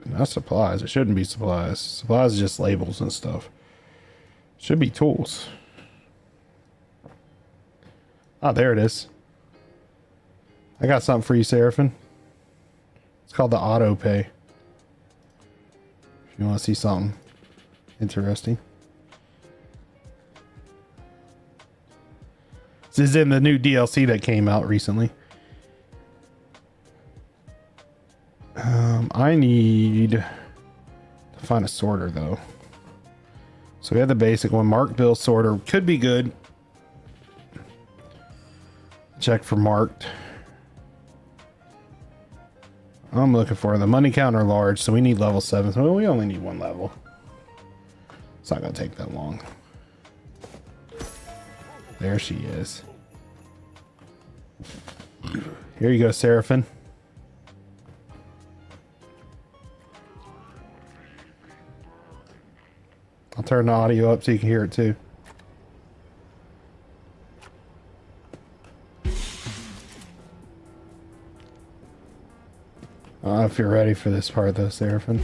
Not supplies. It shouldn't be supplies. Supplies is just labels and stuff. Should be tools. Ah, there it is. I got something for you, Seraphim. It's called the auto pay. If you want to see something interesting. This is in the new DLC that came out recently. I need to find a sorter though. So we have the basic one. Marked bill sorter could be good. Check for marked. I'm looking for? The money counter large, so we need level 7. Well, we only need 1 level. It's not gonna take that long. There she is. Here you go, Seraphim. I'll turn the audio up so you can hear it too. If you're ready for this part though, Seraphim.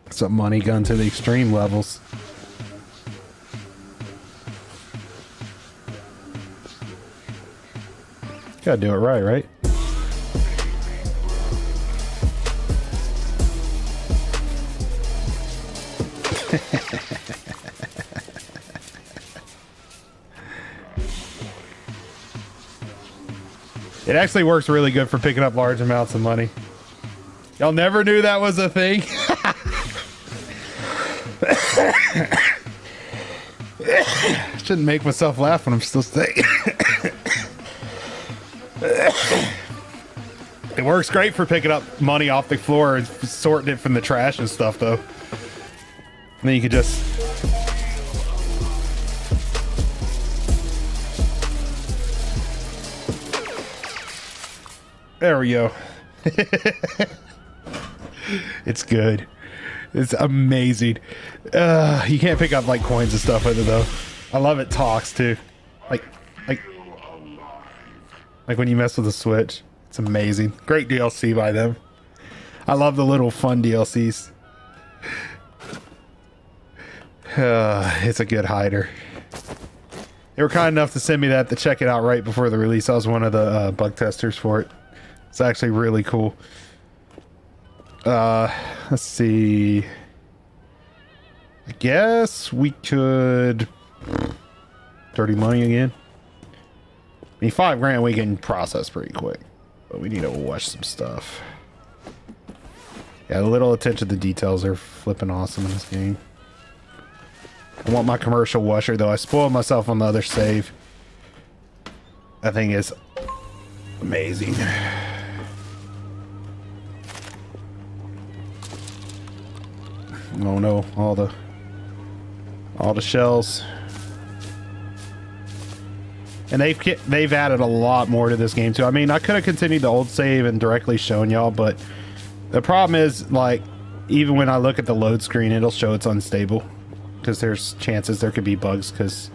It's a money gun to the extreme levels. Gotta do it right, right? It actually works really good for picking up large amounts of money. Y'all never knew that was a thing? Shouldn't make myself laugh when I'm still saying it works great for picking up money off the floor and sorting it from the trash and stuff, though. And then you could just... There we go. It's good. It's amazing. You can't pick up like coins and stuff with it though. I love it talks too. Like when you mess with the Switch. It's amazing. Great DLC by them. I love the little fun DLCs. It's a good hider. They were kind enough to send me that to check it out right before the release. I was one of the bug testers for it. It's actually really cool. Let's see. I guess we could... Dirty money again. I mean, $5 we can process pretty quick. But we need to wash some stuff. Yeah, a little attention to details are flipping awesome in this game. I want my commercial washer, though. I spoiled myself on the other save. That thing is amazing. Oh no, all the shells. And they've added a lot more to this game too. I mean, I could have continued the old save and directly shown y'all, but the problem is, like, even when I look at the load screen, it'll show it's unstable because there's chances there could be bugs because,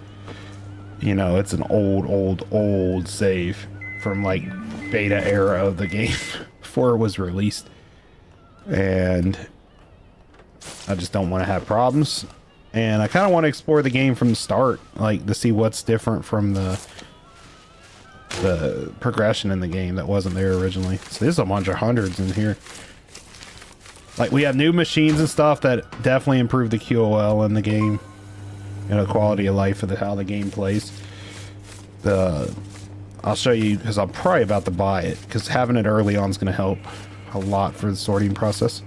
you know, it's an old save from like beta era of the game before it was released, and I just don't want to have problems. And I kind of want to explore the game from the start, like to see what's different from the progression in the game that wasn't there originally. So there's a bunch of hundreds in here. Like, we have new machines and stuff that definitely improve the QOL in the game, you know, quality of life of how the game plays. I'll show you because I'm probably about to buy it because having it early on is going to help a lot for the sorting process.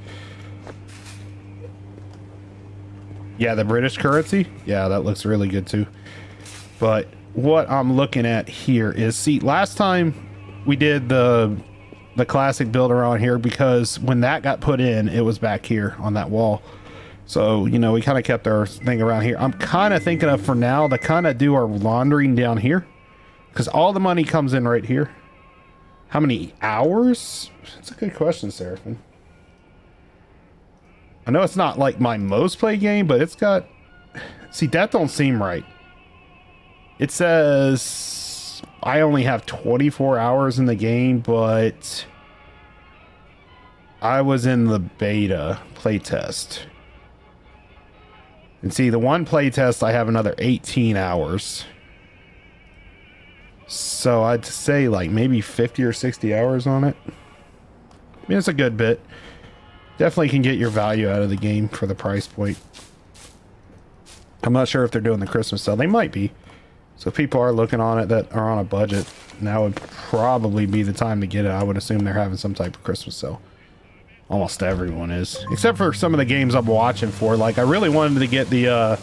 Yeah, the British currency. Yeah, that looks really good too. But what I'm looking at here is, see, last time we did the classic build around here because when that got put in, it was back here on that wall. So, you know, we kind of kept our thing around here. I'm kind of thinking of, for now, to kind of do our laundering down here because all the money comes in right here. How many hours? That's a good question, Seraphim. I know it's not like my most played game, but it's got... See, that don't seem right. It says I only have 24 hours in the game, but I was in the beta playtest. And see, the one playtest, I have another 18 hours. So I'd say like maybe 50 or 60 hours on it. I mean, it's a good bit. Definitely can get your value out of the game for the price point. I'm not sure if they're doing the Christmas sale. They might be. So if people are looking on it that are on a budget, now would probably be the time to get it. I would assume they're having some type of Christmas sale. Almost everyone is. Except for some of the games I'm watching for. Like, I really wanted to get the,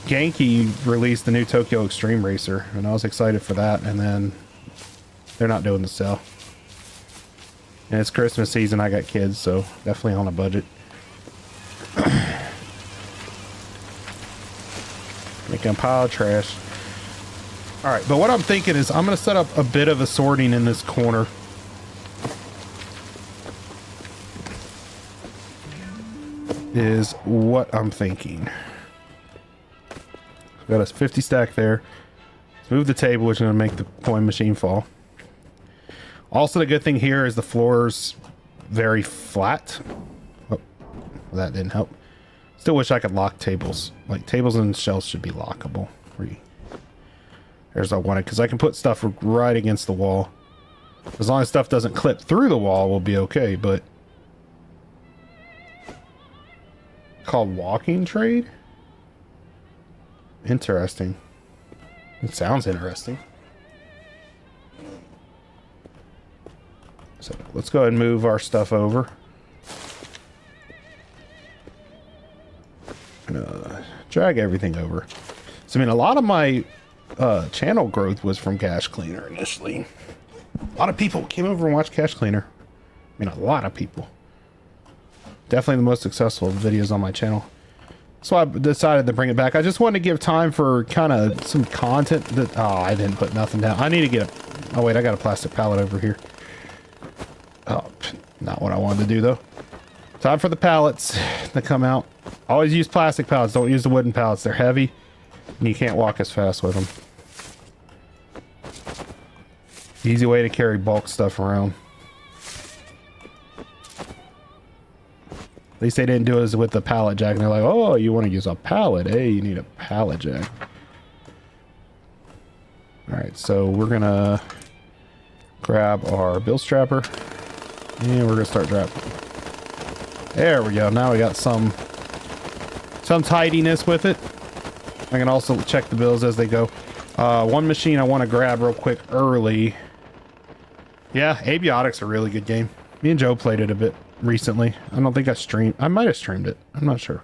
Genki released the new Tokyo Extreme Racer. And I was excited for that. And then they're not doing the sale. And it's Christmas season. I got kids, so definitely on a budget. Making a pile of trash. Alright, but what I'm thinking is I'm going to set up a bit of a sorting in this corner. Is what I'm thinking. Got a 50 stack there. Let's move the table, which is going to make the coin machine fall. Also, the good thing here is the floor's very flat. Oh, that didn't help. Still wish I could lock tables. Like, tables and shelves should be lockable. There's what I wanted, because I can put stuff right against the wall. As long as stuff doesn't clip through the wall, we'll be okay, but... Called walking trade? Interesting. It sounds interesting. So let's go ahead and move our stuff over. Drag everything over. So I mean, a lot of my channel growth was from Cash Cleaner initially. A lot of people came over and watched Cash Cleaner. I mean, a lot of people. Definitely the most successful videos on my channel. So I decided to bring it back. I just wanted to give time for kind of some content that... Oh, I didn't put nothing down. I need to get a... Oh, wait, I got a plastic pallet over here. Oh, not what I wanted to do, though. Time for the pallets to come out. Always use plastic pallets. Don't use the wooden pallets. They're heavy, and you can't walk as fast with them. Easy way to carry bulk stuff around. At least they didn't do it with the pallet jack. And they're like, oh, you want to use a pallet? Hey, you need a pallet jack. Alright, so we're going to grab our bill strapper. And we're going to start dropping. There we go. Now we got some tidiness with it. I can also check the bills as they go. One machine I want to grab real quick early. Yeah, Abiotic's a really good game. Me and Joe played it a bit recently. I don't think I streamed. I might have streamed it. I'm not sure.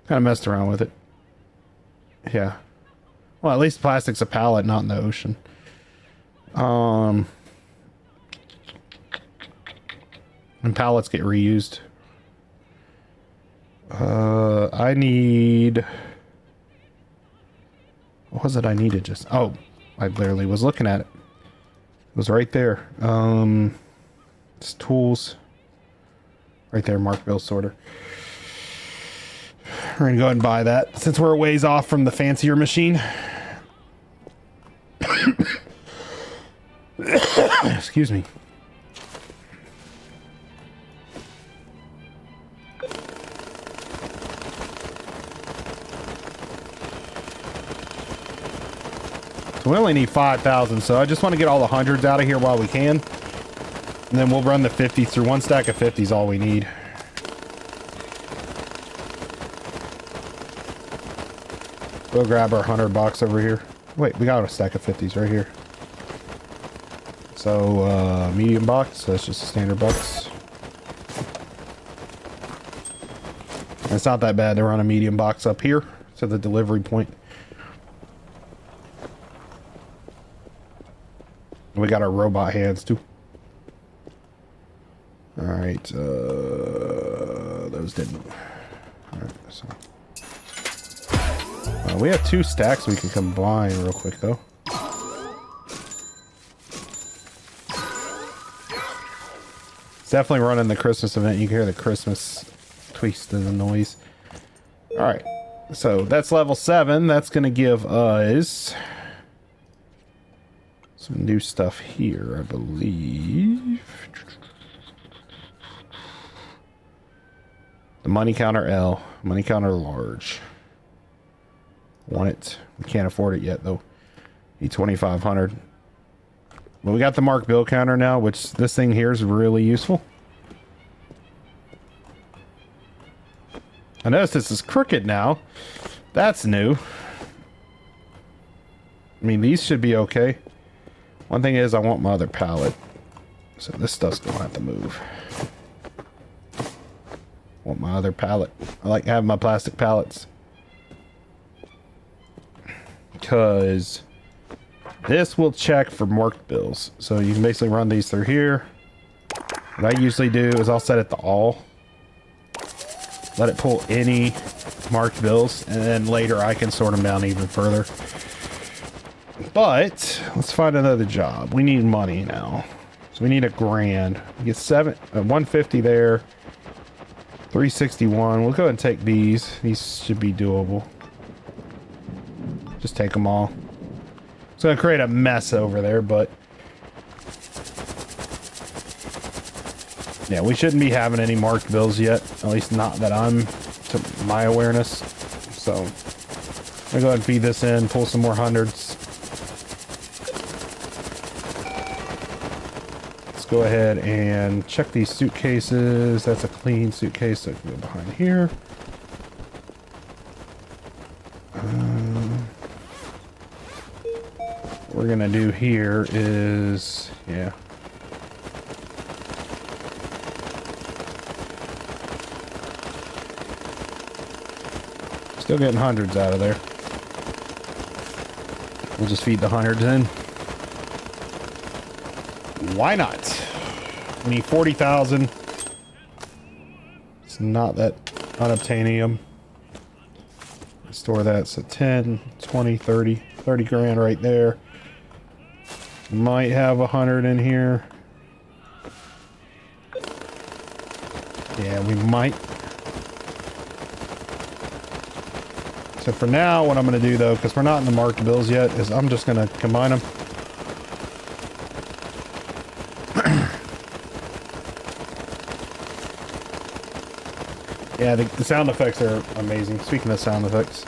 Kind of messed around with it. Yeah. Well, at least plastic's a pallet, not in the ocean. And pallets get reused. I need... What was it I needed just... Oh, I literally was looking at it. It was right there. It's tools. Right there, Mark Bill Sorter. We're gonna go ahead and buy that since we're a ways off from the fancier machine. Excuse me. So we only need 5,000, so I just want to get all the hundreds out of here while we can. And then we'll run the 50s through. One stack of 50s all we need. We'll grab our 100 box over here. Wait, we got a stack of 50s right here. So, medium box. That's just a standard box. And it's not that bad to run a medium box up here to the delivery point. We got our robot hands too. All right, those didn't. All right, so we have 2 stacks we can combine real quick though. It's definitely running the Christmas event. You can hear the Christmas twist in the noise. All right, so that's level 7. That's gonna give us some new stuff here, I believe. The money counter L, money counter large. Want it. We can't afford it yet though. Need 2,500. But we got the Mark Bill counter now, which this thing here is really useful. I noticed this is crooked now. That's new. I mean, these should be okay. One thing is I want my other pallet. So this stuff's gonna have to move. Want my other pallet. I like having my plastic pallets. Because this will check for marked bills. So you can basically run these through here. What I usually do is I'll set it to all. Let it pull any marked bills. And then later I can sort them down even further. But let's find another job. We need money now. So we need $1,000. We get 150 there. 361. We'll go ahead and take these. These should be doable. Just take them all. It's going to create a mess over there, but yeah, we shouldn't be having any marked bills yet. At least not that I'm to my awareness. So I'm going to go ahead and feed this in, pull some more hundreds. Go ahead and check these suitcases. That's a clean suitcase, so I can go behind here. What we're gonna do here is, yeah. Still getting hundreds out of there. We'll just feed the hundreds in. Why not? We need 40,000. It's not that unobtainium. Store that. So 10, 20, 30. 30 grand right there. Might have 100 in here. Yeah, we might. So for now, what I'm going to do though, because we're not in the marked bills yet, is I'm just going to combine them. Yeah, the sound effects are amazing. Speaking of sound effects.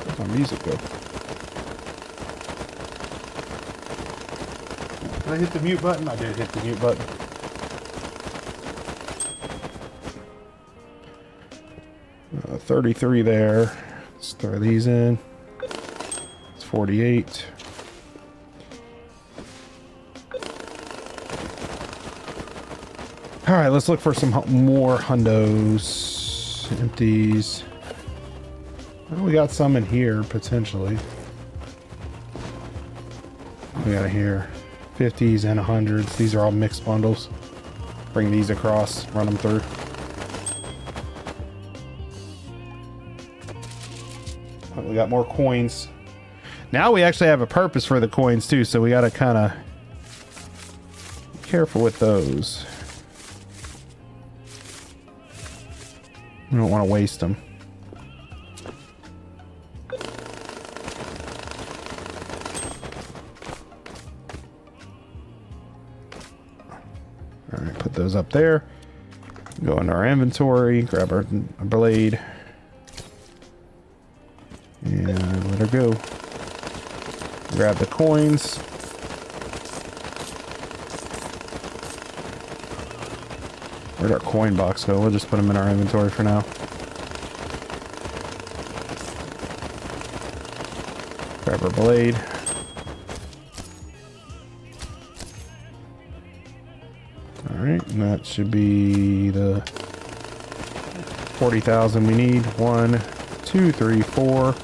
Where's my music go? Did I hit the mute button? I did hit the mute button. Uh, 33 there. Let's throw these in. It's 48. All right, let's look for some more hundos. Empties. Well, we got some in here, potentially. We got here 50s and 100s. These are all mixed bundles. Bring these across, run them through. We got more coins. Now we actually have a purpose for the coins too, so we got to kind of be careful with those. We don't want to waste them. All right, put those up there. Go into our inventory, grab our blade, and let her go. Grab the coins. Where'd our coin box go? We'll just put them in our inventory for now. Grab our blade. Alright, and that should be the 40,000 we need. 1, 2, 3, 4.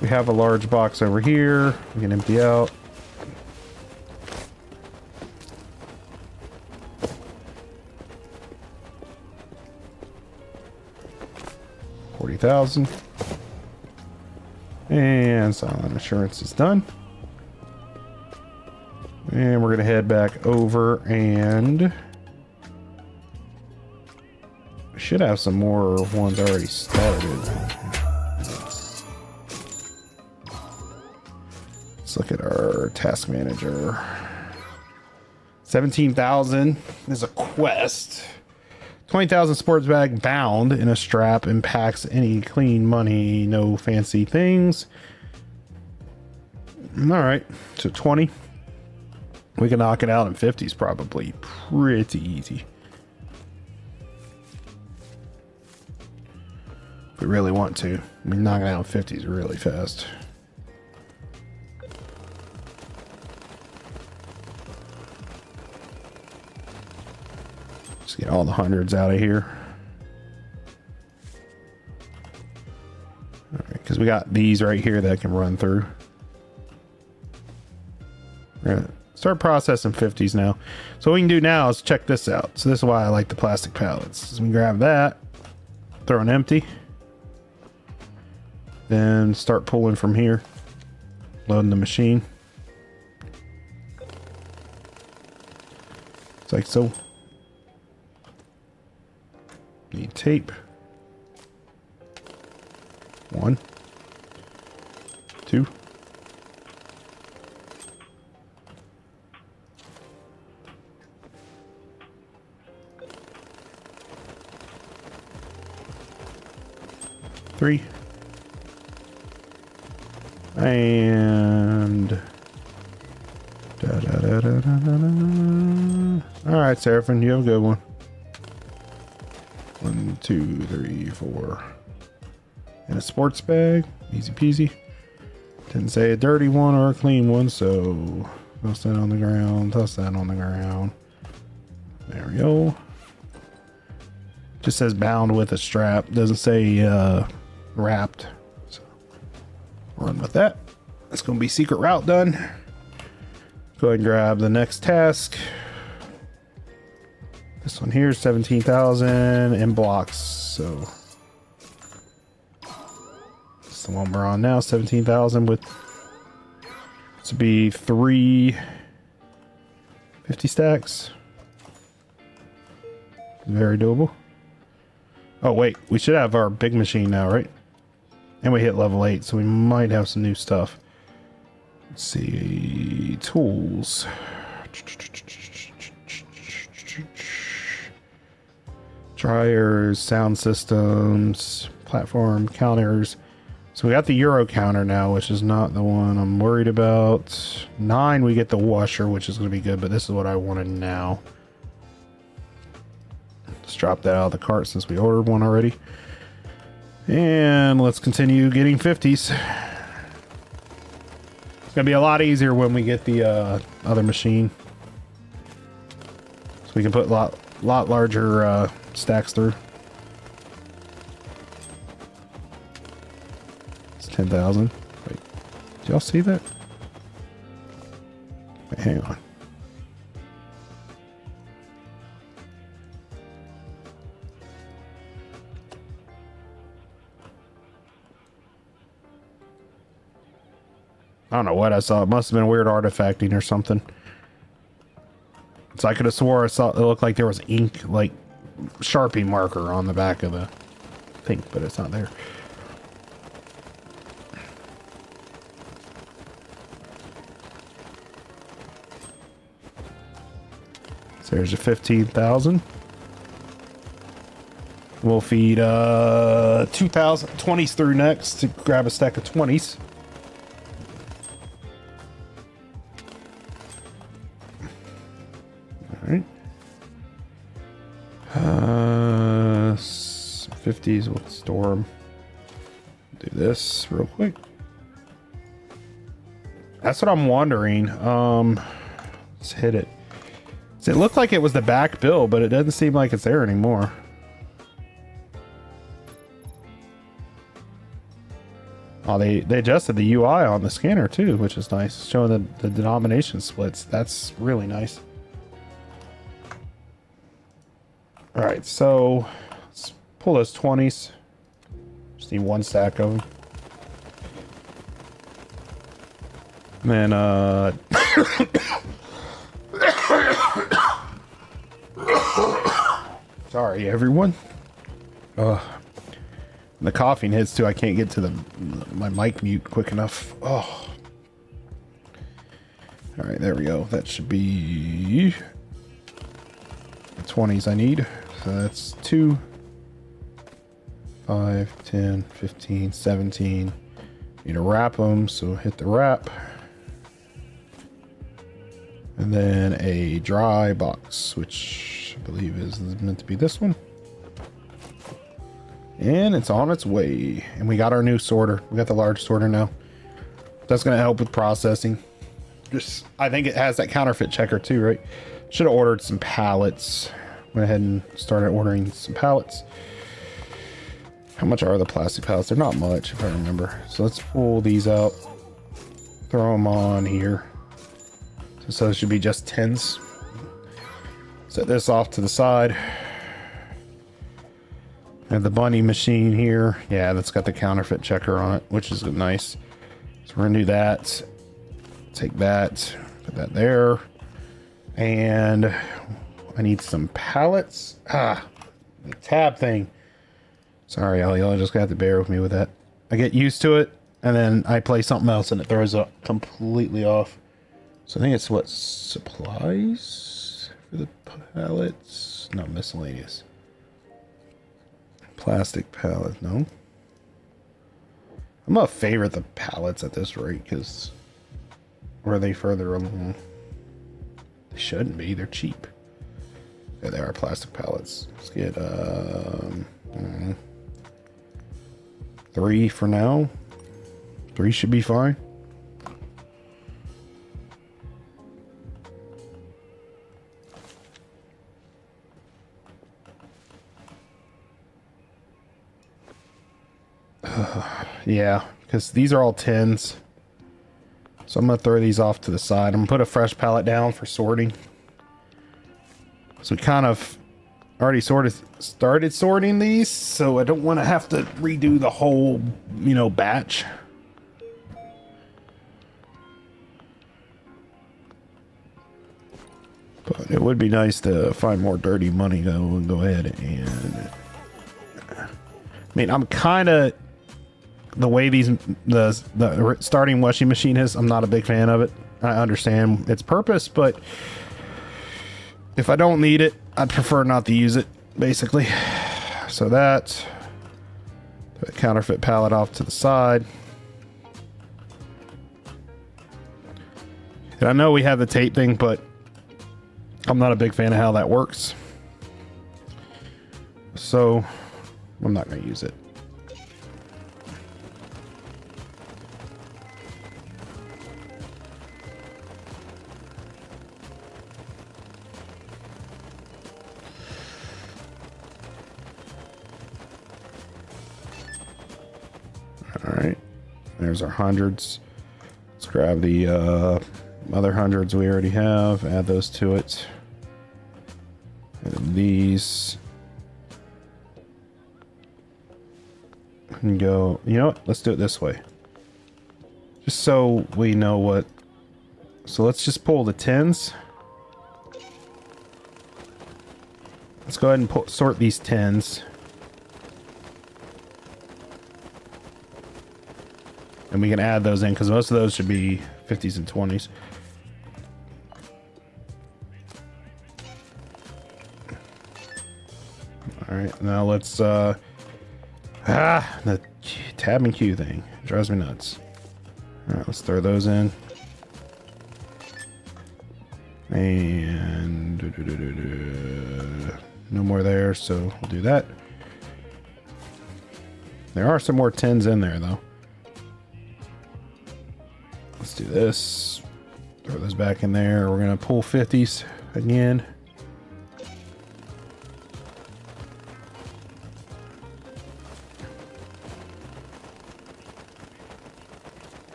We have a large box over here. We can empty out. $40,000. And silent insurance is done. And we're going to head back over and we should have some more ones already started. Let's look at our task manager. 17,000 is a quest. 20,000 sports bag bound in a strap and packs any clean money, no fancy things. All right, so 20. We can knock it out in 50s probably pretty easy. If we really want to. I mean, knock it out in 50s really fast. Just get all the hundreds out of here. Because we got these right here that can run through. We're gonna start processing 50s now. So what we can do now is check this out. So this is why I like the plastic pallets. So we grab that, throw an empty, then start pulling from here, loading the machine. It's like so. Need tape. 1, 2. 3. And all right, Seraphim, you have a good one. 1, 2, 3, 4. And a sports bag, easy peasy. Didn't say a dirty one or a clean one, so toss that on the ground, toss that on the ground. There we go. Just says bound with a strap, doesn't say wrapped. So run with that. That's gonna be secret route done. Go ahead and grab the next task. This one here is 17,000 in blocks, so it's the one we're on now, 17,000 with this would be 3 50 stacks. Very doable. Oh wait, we should have our big machine now, right? And we hit level 8, so we might have some new stuff. Let's see, tools. Dryers, sound systems, platform counters. So we got the Euro counter now, which is not the one I'm worried about. 9, we get the washer, which is going to be good, but this is what I wanted now. Let's drop that out of the cart since we ordered one already. And let's continue getting 50s. It's going to be a lot easier when we get the other machine. So we can put a lot larger stacks through. It's 10,000. Wait, did y'all see that? Wait, hang on. I don't know what I saw. It must have been a weird artifacting or something. So I could have swore I saw it looked like there was ink, like Sharpie marker on the back of the thing, but it's not there. So there's a 15,000. We'll feed 2,000 20s through next to grab a stack of 20s. Alright. 50s, we'll store them. Do this real quick. That's what I'm wondering. Let's hit it. So it looked like it was the back bill, but it doesn't seem like it's there anymore. Oh, they adjusted the UI on the scanner too, which is nice. Showing the denomination splits. That's really nice. All right, so let's pull those 20s. Just need one stack of them. And then, sorry, everyone. The coughing hits too. I can't get to my mic mute quick enough. Oh. All right, there we go. That should be the 20s I need. So that's 2, 5, 10, 15, 17. Need to wrap them, so hit the wrap. And then a dry box, which I believe is meant to be this one. And it's on its way. And we got our new sorter. We got the large sorter now. That's going to help with processing. Just, I think it has that counterfeit checker too, right? Should have ordered some pallets. Went ahead and started ordering some pallets. How much are the plastic pallets? They're not much, if I remember. So let's pull these out. Throw them on here. So it should be just 10s. Set this off to the side. And the bunny machine here. Yeah, that's got the counterfeit checker on it, which is nice. So we're gonna do that. Take that, put that there. And I need some pallets. The tab thing. Sorry, y'all just got to bear with me with that. I get used to it, and then I play something else and it throws it completely off. So I think it's what, supplies for the pallets? No, miscellaneous. Plastic pallet, no. I'm gonna favorite the pallets at this rate because are they further along? They shouldn't be, they're cheap. Yeah, they are plastic pallets. Let's get 3 for now. 3 should be fine. Yeah, because these are all 10s. So I'm going to throw these off to the side. I'm going to put a fresh pallet down for sorting. So we kind of already started sorting these, so I don't want to have to redo the whole, batch. But it would be nice to find more dirty money though and go ahead and... I mean, I'm kind of... The way the starting washing machine is, I'm not a big fan of it. I understand its purpose, but if I don't need it, I'd prefer not to use it, basically. So that, put a counterfeit pallet off to the side. And I know we have the tape thing, but I'm not a big fan of how that works. So I'm not going to use it. Alright, there's our hundreds. Let's grab the other hundreds we already have, add those to it. And then these. And go, you know what? Let's do it this way. Just so we know what. So let's just pull the 10s. Let's go ahead and sort these 10s. And we can add those in because most of those should be 50s and 20s. All right, now let's the tab and Q thing drives me nuts. All right, let's throw those in. And no more there, so we'll do that. There are some more 10s in there though. Let's do this. Throw those back in there. We're gonna pull 50s again.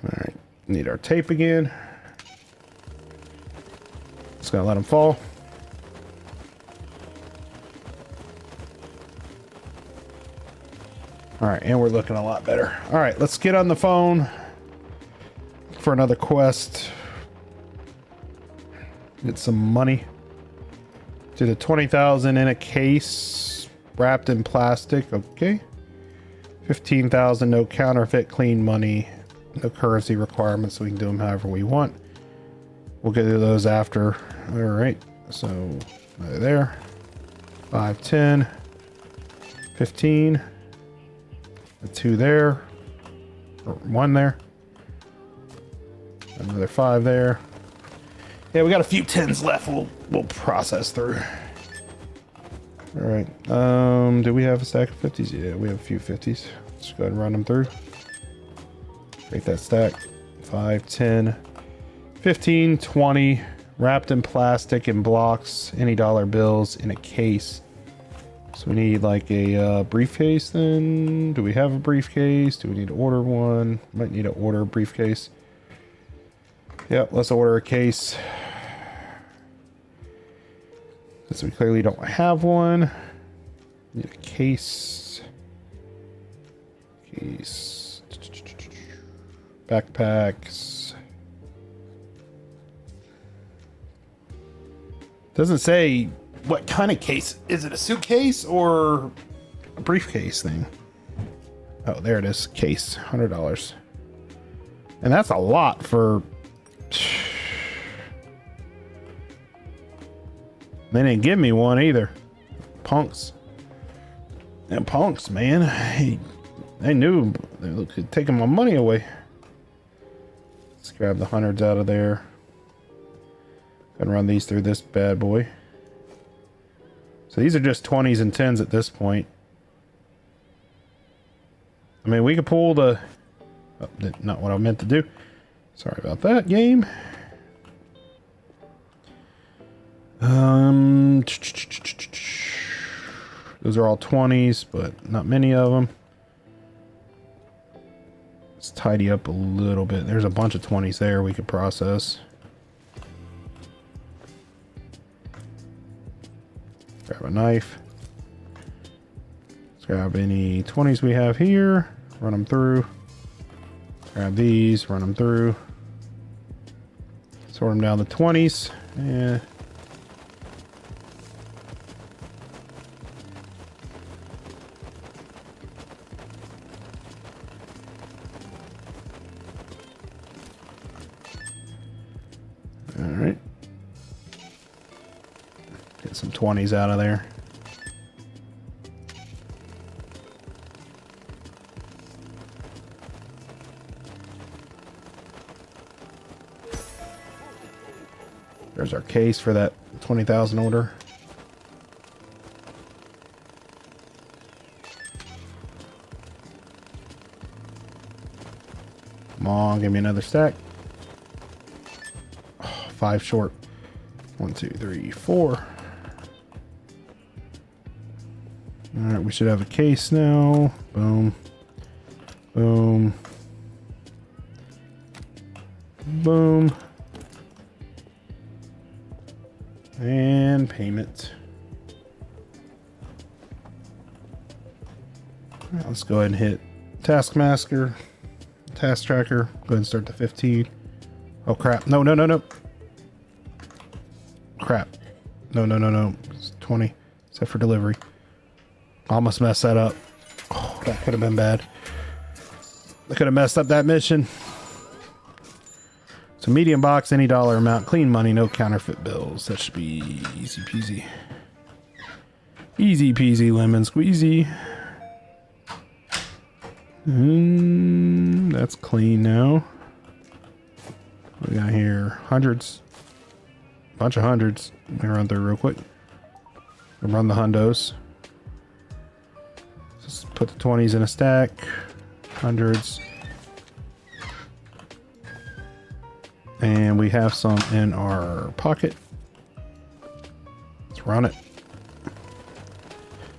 All right, need our tape again. Just gonna let them fall. All right, and we're looking a lot better. All right, let's get on the phone for another quest. Get some money. Did a 20,000 in a case wrapped in plastic. Okay. 15,000, no counterfeit, clean money, no currency requirements, so we can do them however we want. We'll get to those after. All right, so there. 5, 10, 15. 2 there, or 1 there, and Another 5 there. Yeah, we got a few 10s left. We'll process through. All right. Do we have a stack of 50s? Yeah, we have a few 50s. Let's go ahead and run them through. Break that stack. 5, 10, 15, 20. Wrapped in plastic and blocks. Any dollar bills in a case. So we need like a briefcase then. Do we have a briefcase? Do we need to order one? Might need to order a briefcase. Yep, let's order a case. Since we clearly don't have one. Need a case. Case. Backpacks. Doesn't say what kind of case. Is it a suitcase or a briefcase thing? Oh, there it is. Case. $100. And that's a lot for... They didn't give me one either. Punks. And punks, man. They knew they were taking my money away. Let's grab the hundreds out of there. Gonna run these through this bad boy. So these are just 20s and 10s at this point. I mean, we could pull the... Oh, not what I meant to do. Sorry about that, game. Those are all 20s, but not many of them. Let's tidy up a little bit. There's a bunch of 20s there we could process. Grab a knife. Let's grab any 20s we have here. Run them through. Grab these. Run them through. Sort them down to 20s. Yeah. Alright. Get some 20s out of there. There's our case for that 20,000 order. Come on, give me another stack. 5 short. 1, 2, 3, 4. Alright, we should have a case now. Boom. Boom. Boom. And payment. Alright, let's go ahead and hit Taskmaster. Task tracker. Go ahead and start the 15. Oh crap. No, no, no, no. Crap. No, no, no, no. It's 20. Except for delivery. Almost messed that up. Oh, that could have been bad. I could have messed up that mission. So medium box, any dollar amount, clean money, no counterfeit bills. That should be easy peasy. Easy peasy lemon squeezy. That's clean now. What we got here? Hundreds. Bunch of hundreds. I'm gonna run through real quick. Run the hundos. Just put the 20s in a stack. Hundreds. And we have some in our pocket. Let's run it.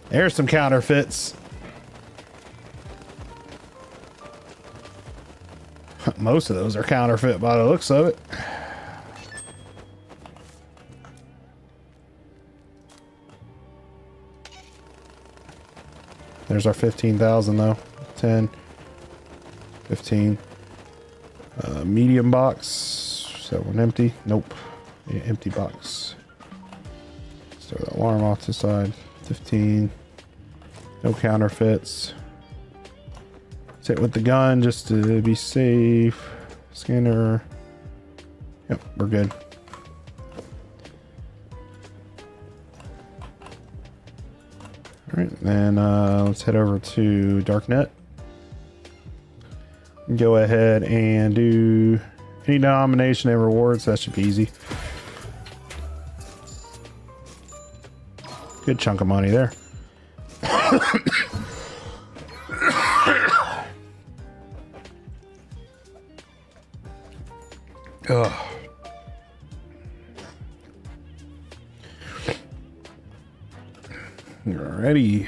There's some counterfeits. Most of those are counterfeit by the looks of it. There's our 15,000 though. 10, 15. Medium box. Is that one empty? Nope. Yeah, empty box. Let's throw the alarm off to the side. 15. No counterfeits. Sit with the gun just to be safe. Scanner. Yep, we're good. Alright, then let's head over to Darknet. Go ahead and do Any denomination and rewards, that should be easy. Good chunk of money there. Ugh. Alrighty.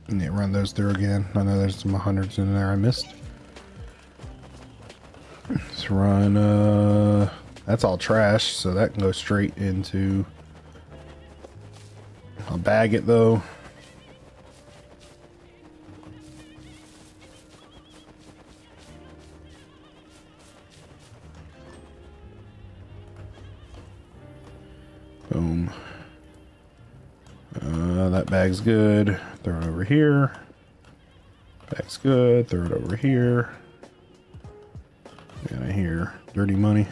Yeah, run those through again. I know there's some hundreds in there I missed. Let's run, that's all trash, so that can go straight into... I'll bag it though. Boom. That bag's good. Throw it over here. Bag's good. Throw it over here. Get out of here. Dirty money.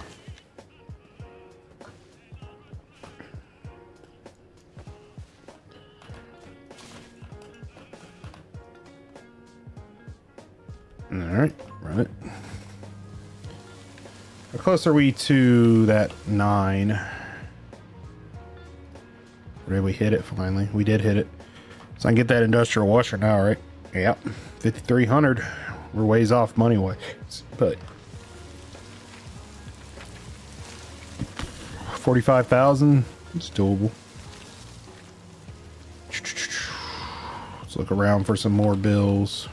Alright, run it. How close are we to that 9? Did we hit it finally? We did hit it. So I can get that industrial washer now, right? Yep. 5,300. We're ways off money wise, but 45,000. It's doable. Let's look around for some more bills.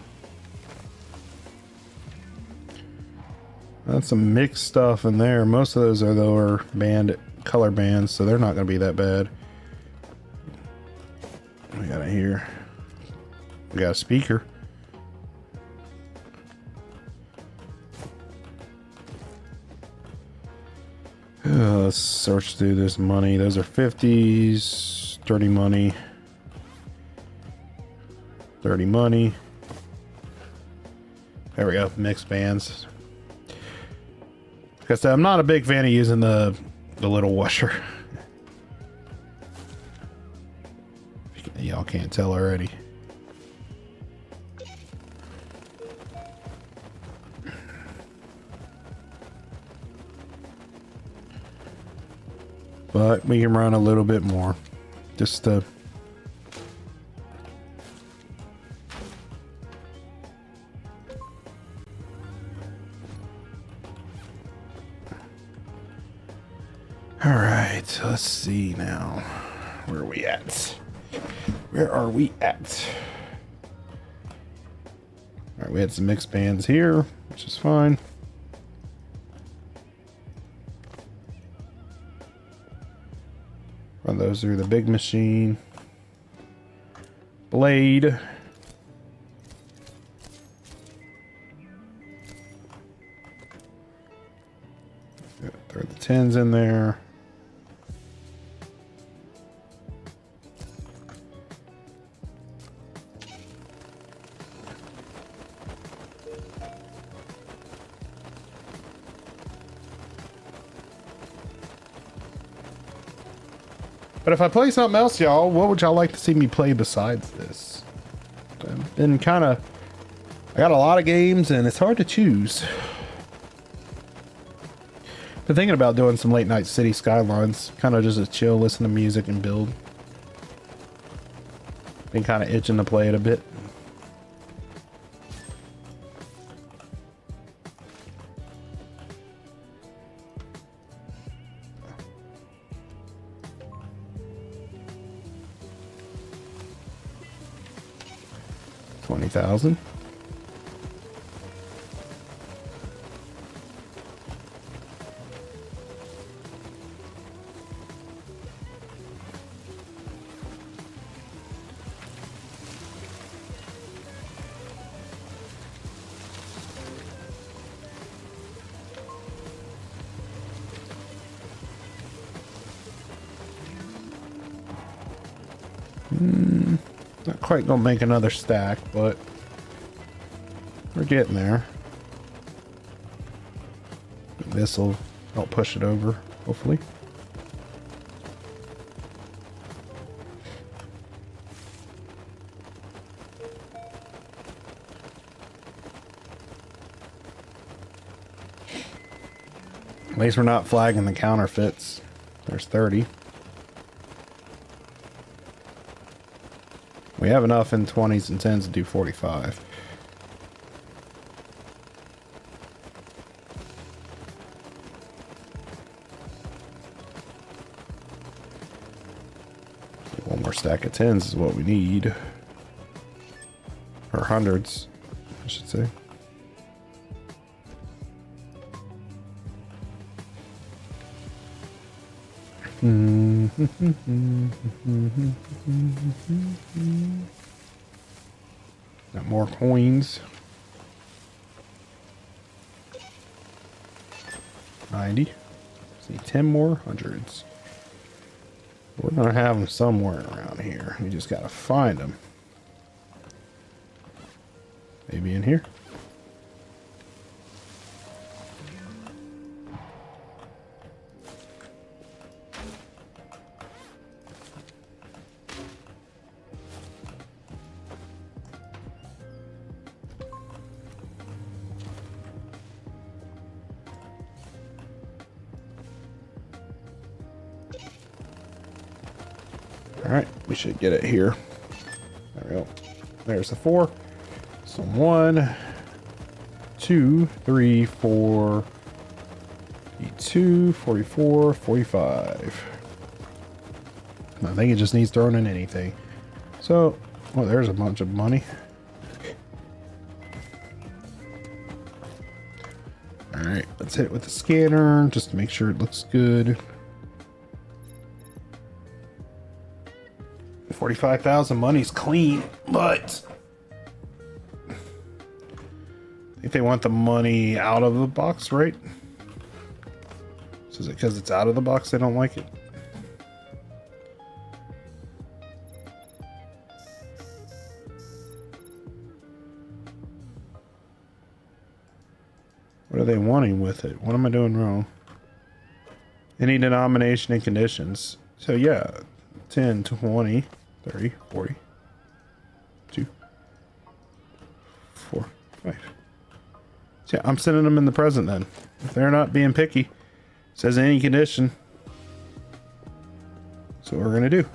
That's some mixed stuff in there. Most of those are though are band color bands, so they're not going to be that bad. We got it here. We got a speaker. Let's search through this money. Those are 50s. Dirty money. Dirty money. There we go. Mixed bands. Like I said, I'm not a big fan of using the little washer. Y'all can't tell already. But we can run a little bit more. Just to... Alright, let's see now. Where are we at? Where are we at? Alright, we had some mixed bands here, which is fine. Run those through the big machine. Blade. Throw the 10s in there. But if I play something else, y'all, what would y'all like to see me play besides this? I've been kind of... I got a lot of games, and it's hard to choose. Been thinking about doing some late night City Skylines. Kind of just a chill, listen to music, and build. Been kind of itching to play it a bit. $20,000. Not quite gonna make another stack, but we're getting there. This will help push it over, hopefully. At least we're not flagging the counterfeits. There's 30. We have enough in 20s and 10s to do 45. One more stack of 10s is what we need. Or hundreds, I should say. Got more coins. 90. See, 10 more hundreds. We're gonna have them somewhere around here. We just gotta find them. Maybe in here. All right, we should get it here. There we go. There's the 4. So 1, 2, 3, 4, 42, 44, 45. I think it just needs thrown in anything. So, well, there's a bunch of money. All right, let's hit it with the scanner just to make sure it looks good. 45,000 money's clean, but I think they want the money out of the box, right? So is it because it's out of the box they don't like it? What are they wanting with it? What am I doing wrong? Any denomination and conditions. So yeah, 10, 20, 30, 40, 2, 4, 5. So yeah, I'm sending them in the present then. If they're not being picky, says any condition. That's what we're gonna do.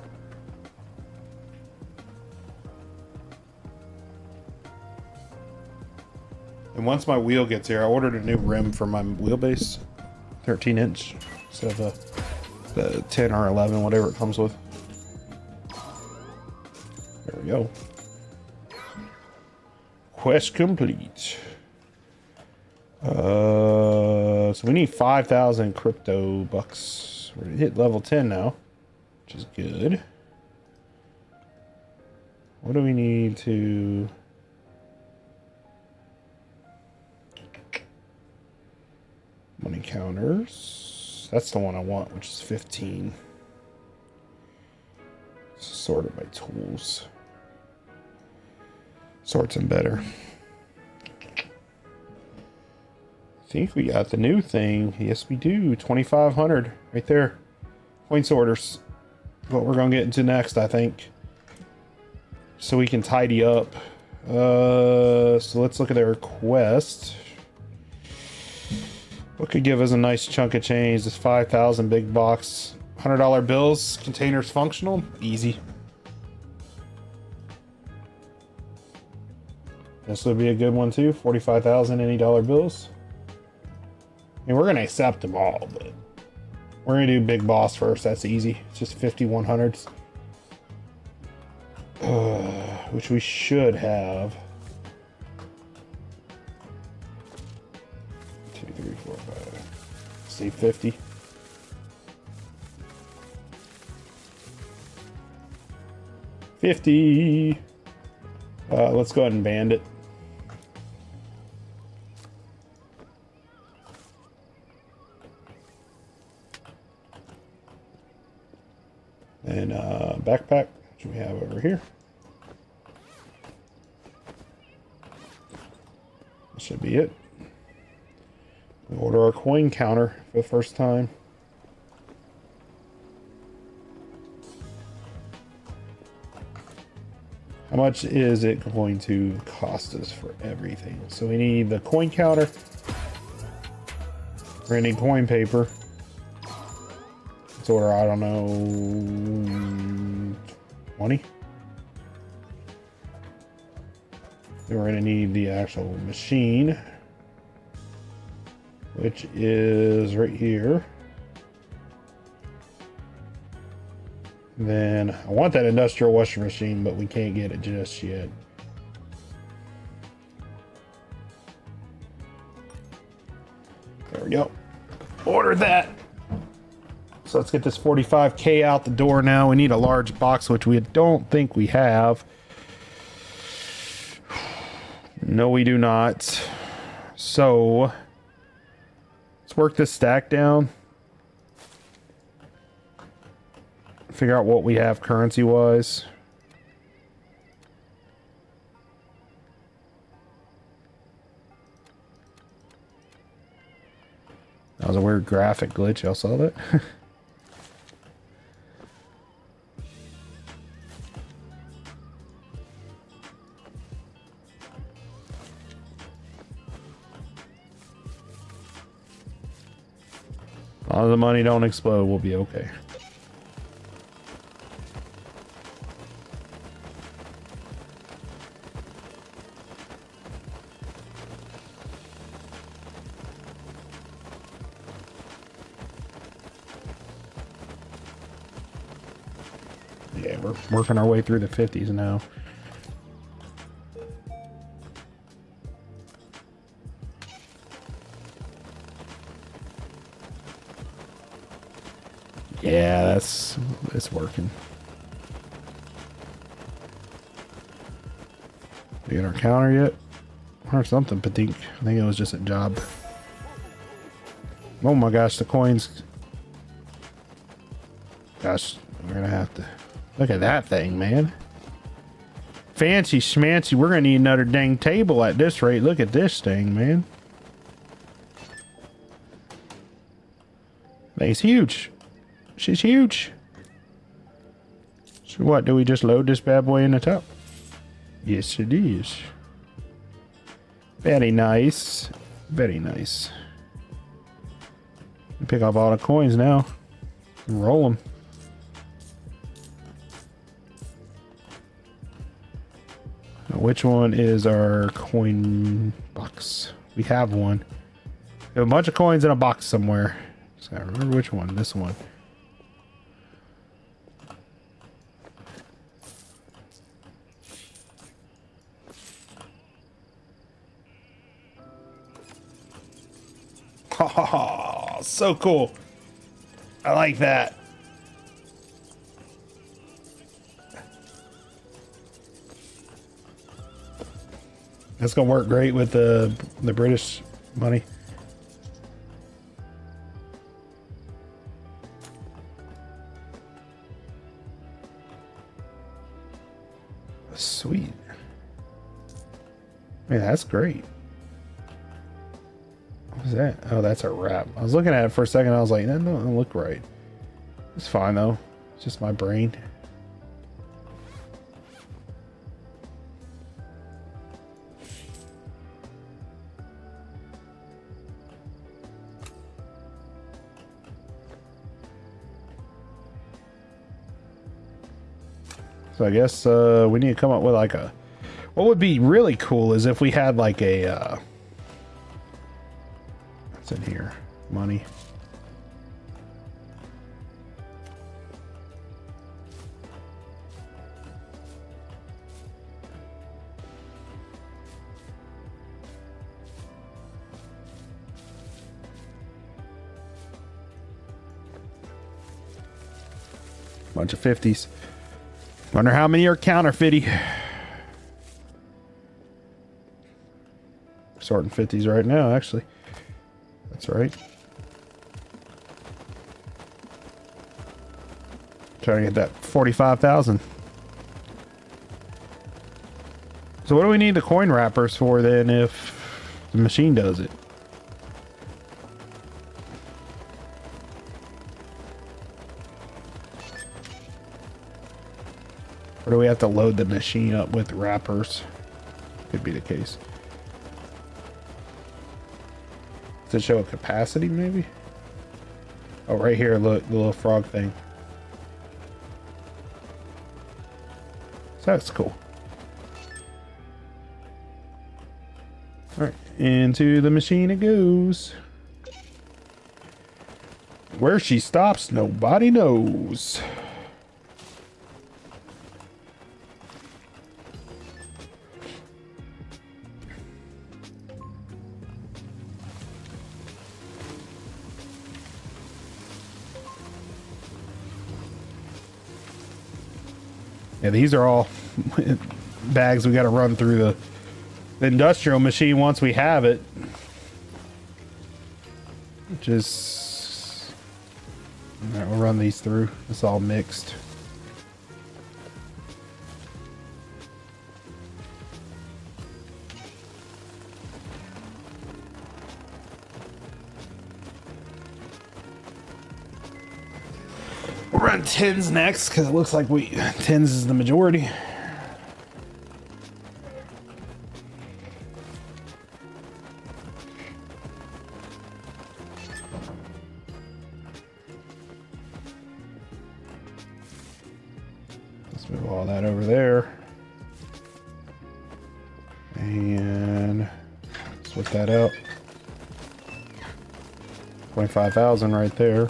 And once my wheel gets here, I ordered a new rim for my wheelbase, 13-inch instead of the 10 or 11, whatever it comes with. There we go. Quest complete. So we need 5,000 crypto bucks. We're gonna hit level 10 now, which is good. What do we need to... Money counters. That's the one I want, which is 15. Sorted by tools. Sorts them better. I think we got the new thing. Yes, we do. 2,500 right there. Coin sorters. What we're going to get into next, I think. So we can tidy up. So let's look at their request. What could give us a nice chunk of change? This 5,000 big box. $100 bills. Containers functional. Easy. This would be a good one too. 45,000 any dollar bills. And we're going to accept them all, but we're going to do big boss first. That's easy. It's just 5,100s. Which we should have. 2, 3, 4, 5. See, 50. Let's go ahead and band it. And backpack, which we have over here. That should be it. We order our coin counter for the first time. How much is it going to cost us for everything? So we need the coin counter. We're We're gonna need coin paper. Let's order, I don't know, 20. Then we're gonna need the actual machine, which is right here. Then I want that industrial washing machine, but we can't get it just yet. There we go. Ordered that. So let's get this 45K out the door now. We need a large box, which we don't think we have. No, we do not. So let's work this stack down. Figure out what we have currency-wise. That was a weird graphic glitch. Y'all saw that? As long as the money don't explode, we'll be okay. Yeah, we're working our way through the 50s now. Yeah, it's working. We get our counter yet? Or something, Patik. I think it was just a job. Oh my gosh, the coins. Gosh, we're gonna have to look at that thing, man. Fancy schmancy. We're gonna need another dang table at this rate. Look at this thing, man. Thing's huge. She's huge. So what, do we just load this bad boy in the top? Yes, it is. Very nice. Very nice. Pick up all the coins now. Roll them. Now, which one is our coin box? We have one. We have a bunch of coins in a box somewhere. So I remember which one. This one. Oh, so cool. I like that. That's gonna work great with the British money. Sweet. Man, that's great. What is that? Oh, that's a wrap. I was looking at it for a second. I was like, that don't look right. It's fine though. It's just my brain. So I guess we need to come up with like a... What would be really cool is if we had like a... what's in here? Money. Bunch of 50s. Wonder how many are counterfeity. Sorting 50s right now, actually. That's right. Trying to get that 45,000. So what do we need the coin wrappers for then if the machine does it? Or do we have to load the machine up with wrappers? Could be the case. to show a capacity, maybe? Oh, right here, look, the little frog thing. So that's cool. Alright, into the machine it goes. Where she stops, nobody knows. Yeah, these are all bags we got to run through the industrial machine once we have it. Which is... Alright, we'll run these through. It's all mixed. We'll run tins next, because it looks like tins is the majority. Let's move all that over there. And switch that out. 25,000 right there.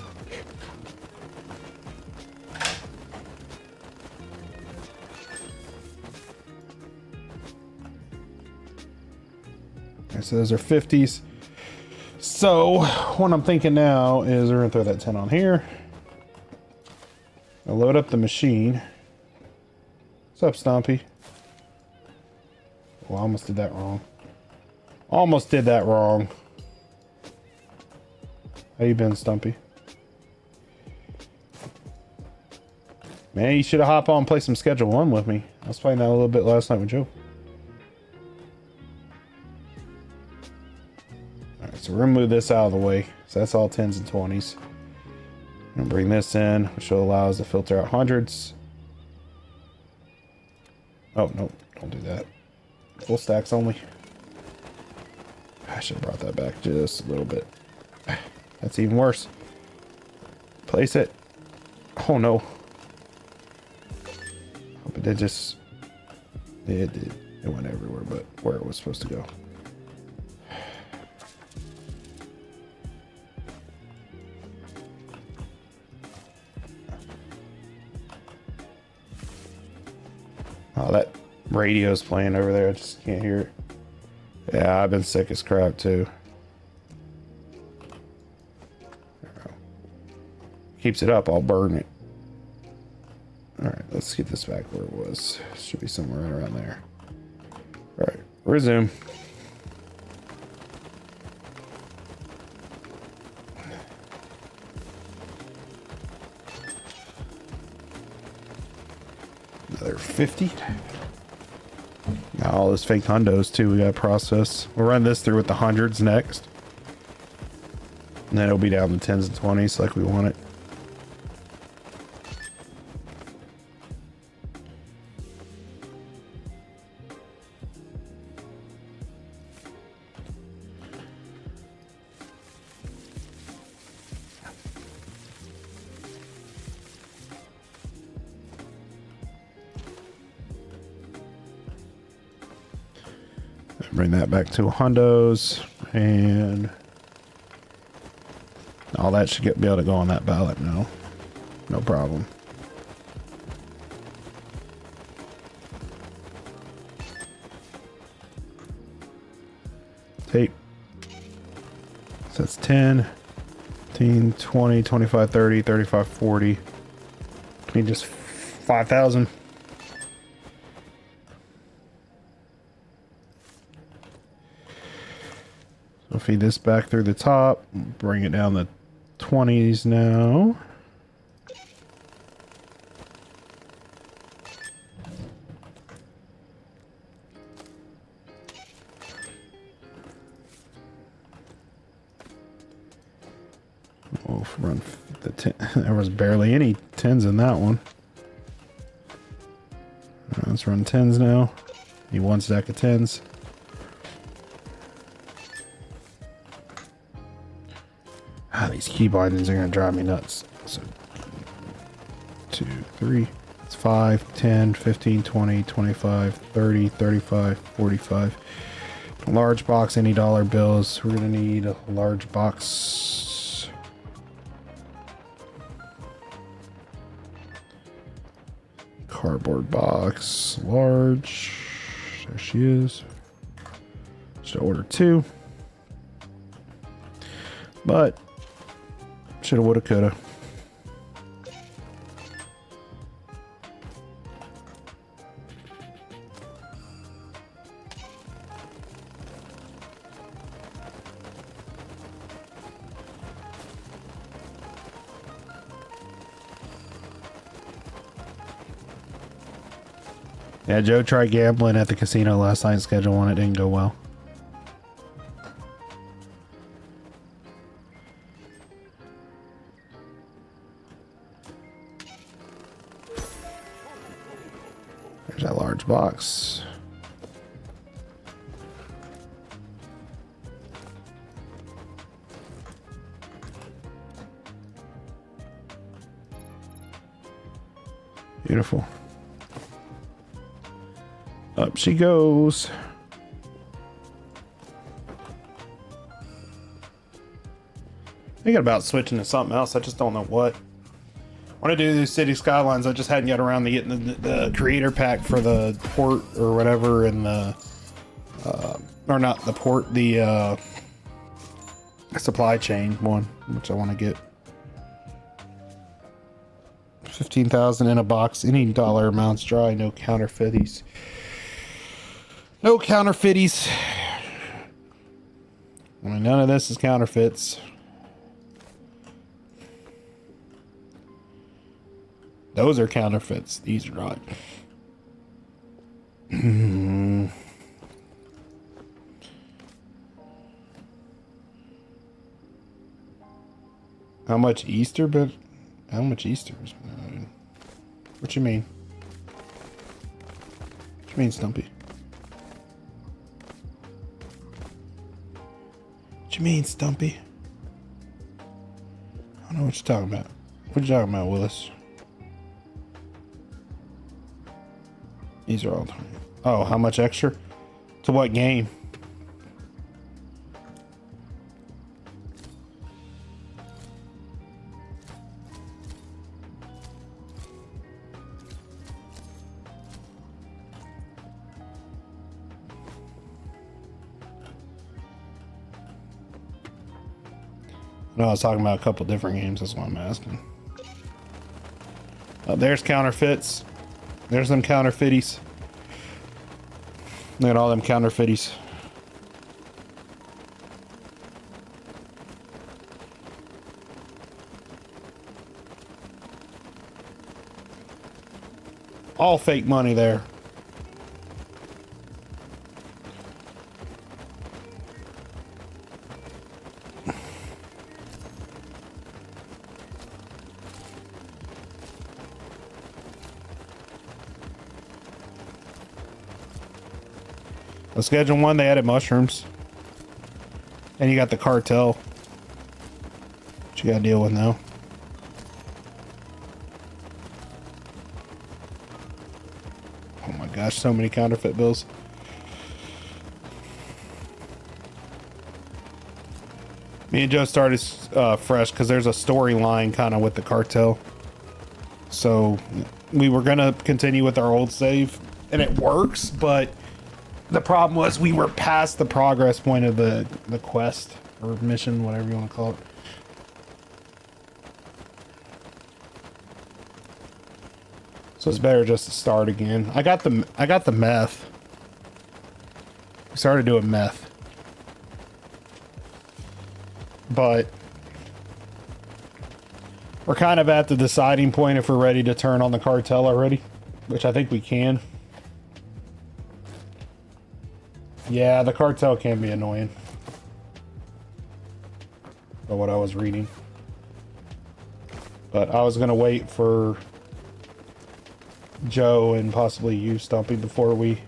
So those are 50s. So what I'm thinking now is we're gonna throw that 10 on here. I'll load up the machine. What's up, Stompy? Oh, I almost did that wrong. Almost did that wrong. How you been, Stumpy? Man, you should have hopped on and played some Schedule 1 with me. I was playing that a little bit last night with Joe. Alright, so we're gonna move this out of the way. So that's all 10s and 20s. I'm gonna bring this in, which will allow us to filter out hundreds. Oh, no, don't do that. Full stacks only. I should have brought that back just a little bit. That's even worse. Place it. Oh, no. Hope it did just... It did. It went everywhere but where it was supposed to go. Oh, that radio's playing over there. I just can't hear it. Yeah, I've been sick as crap too. Keeps it up, I'll burn it. Alright, let's get this back where it was. Should be somewhere right around there. Alright, resume. Another 50. Now all those fake hundos too we gotta process. We'll run this through with the hundreds next. And then it'll be down to 10s and 20s like we want it. Bring that back to hundos, and all that should be able to go on that ballot now. No problem. Tape. So that's 10, 15, 20, 25, 30, 35, 40. I mean, just 5,000. So feed this back through the top, bring it down to 20s now. We'll run the 10. There was barely any 10s in that one. Right, let's run 10s now. Need one stack of 10s. These key bindings are gonna drive me nuts. So 2, 3, it's 5, 10, 15, 20, 25, 30, 35, 45. Large box, any dollar bills. We're gonna need a large box. Cardboard box, large. There she is. Should order 2. But shoulda, woulda, coulda. Yeah, Joe tried gambling at the casino last night, schedule 1. It didn't go well. There's that large box. Beautiful. Up she goes. Thinking about switching to something else. I just don't know what. I want to do these City Skylines. I just hadn't got around to getting the creator pack for the port or whatever, and the or not the port, the supply chain one, which I want to get. 15,000 in a box. Any dollar amounts dry. No counterfeities. No counterfeities. I mean, none of this is counterfeits. Those are counterfeits. These are not. How much Easter? But how much Easter's? What you mean? What you mean, Stumpy? What you mean, Stumpy? I don't know what you're talking about. What you talking about, Willis? These are all. Oh, how much extra? To what game? No, I was talking about a couple different games. That's what I'm asking. There's counterfeits. There's them counterfeities. Look at all them counterfeities. All fake money there. The schedule 1, they added mushrooms. And you got the cartel. What you gotta deal with now. Oh my gosh, so many counterfeit bills. Me and Joe started fresh because there's a storyline kind of with the cartel. So we were gonna continue with our old save, and it works, but the problem was we were past the progress point of the quest or mission, whatever you want to call it. So it's better just to start again. I got the meth. We started doing meth. But we're kind of at the deciding point if we're ready to turn on the cartel already, which I think we can. Yeah, the cartel can be annoying. By what I was reading. But I was gonna wait for Joe and possibly you, Stumpy, before we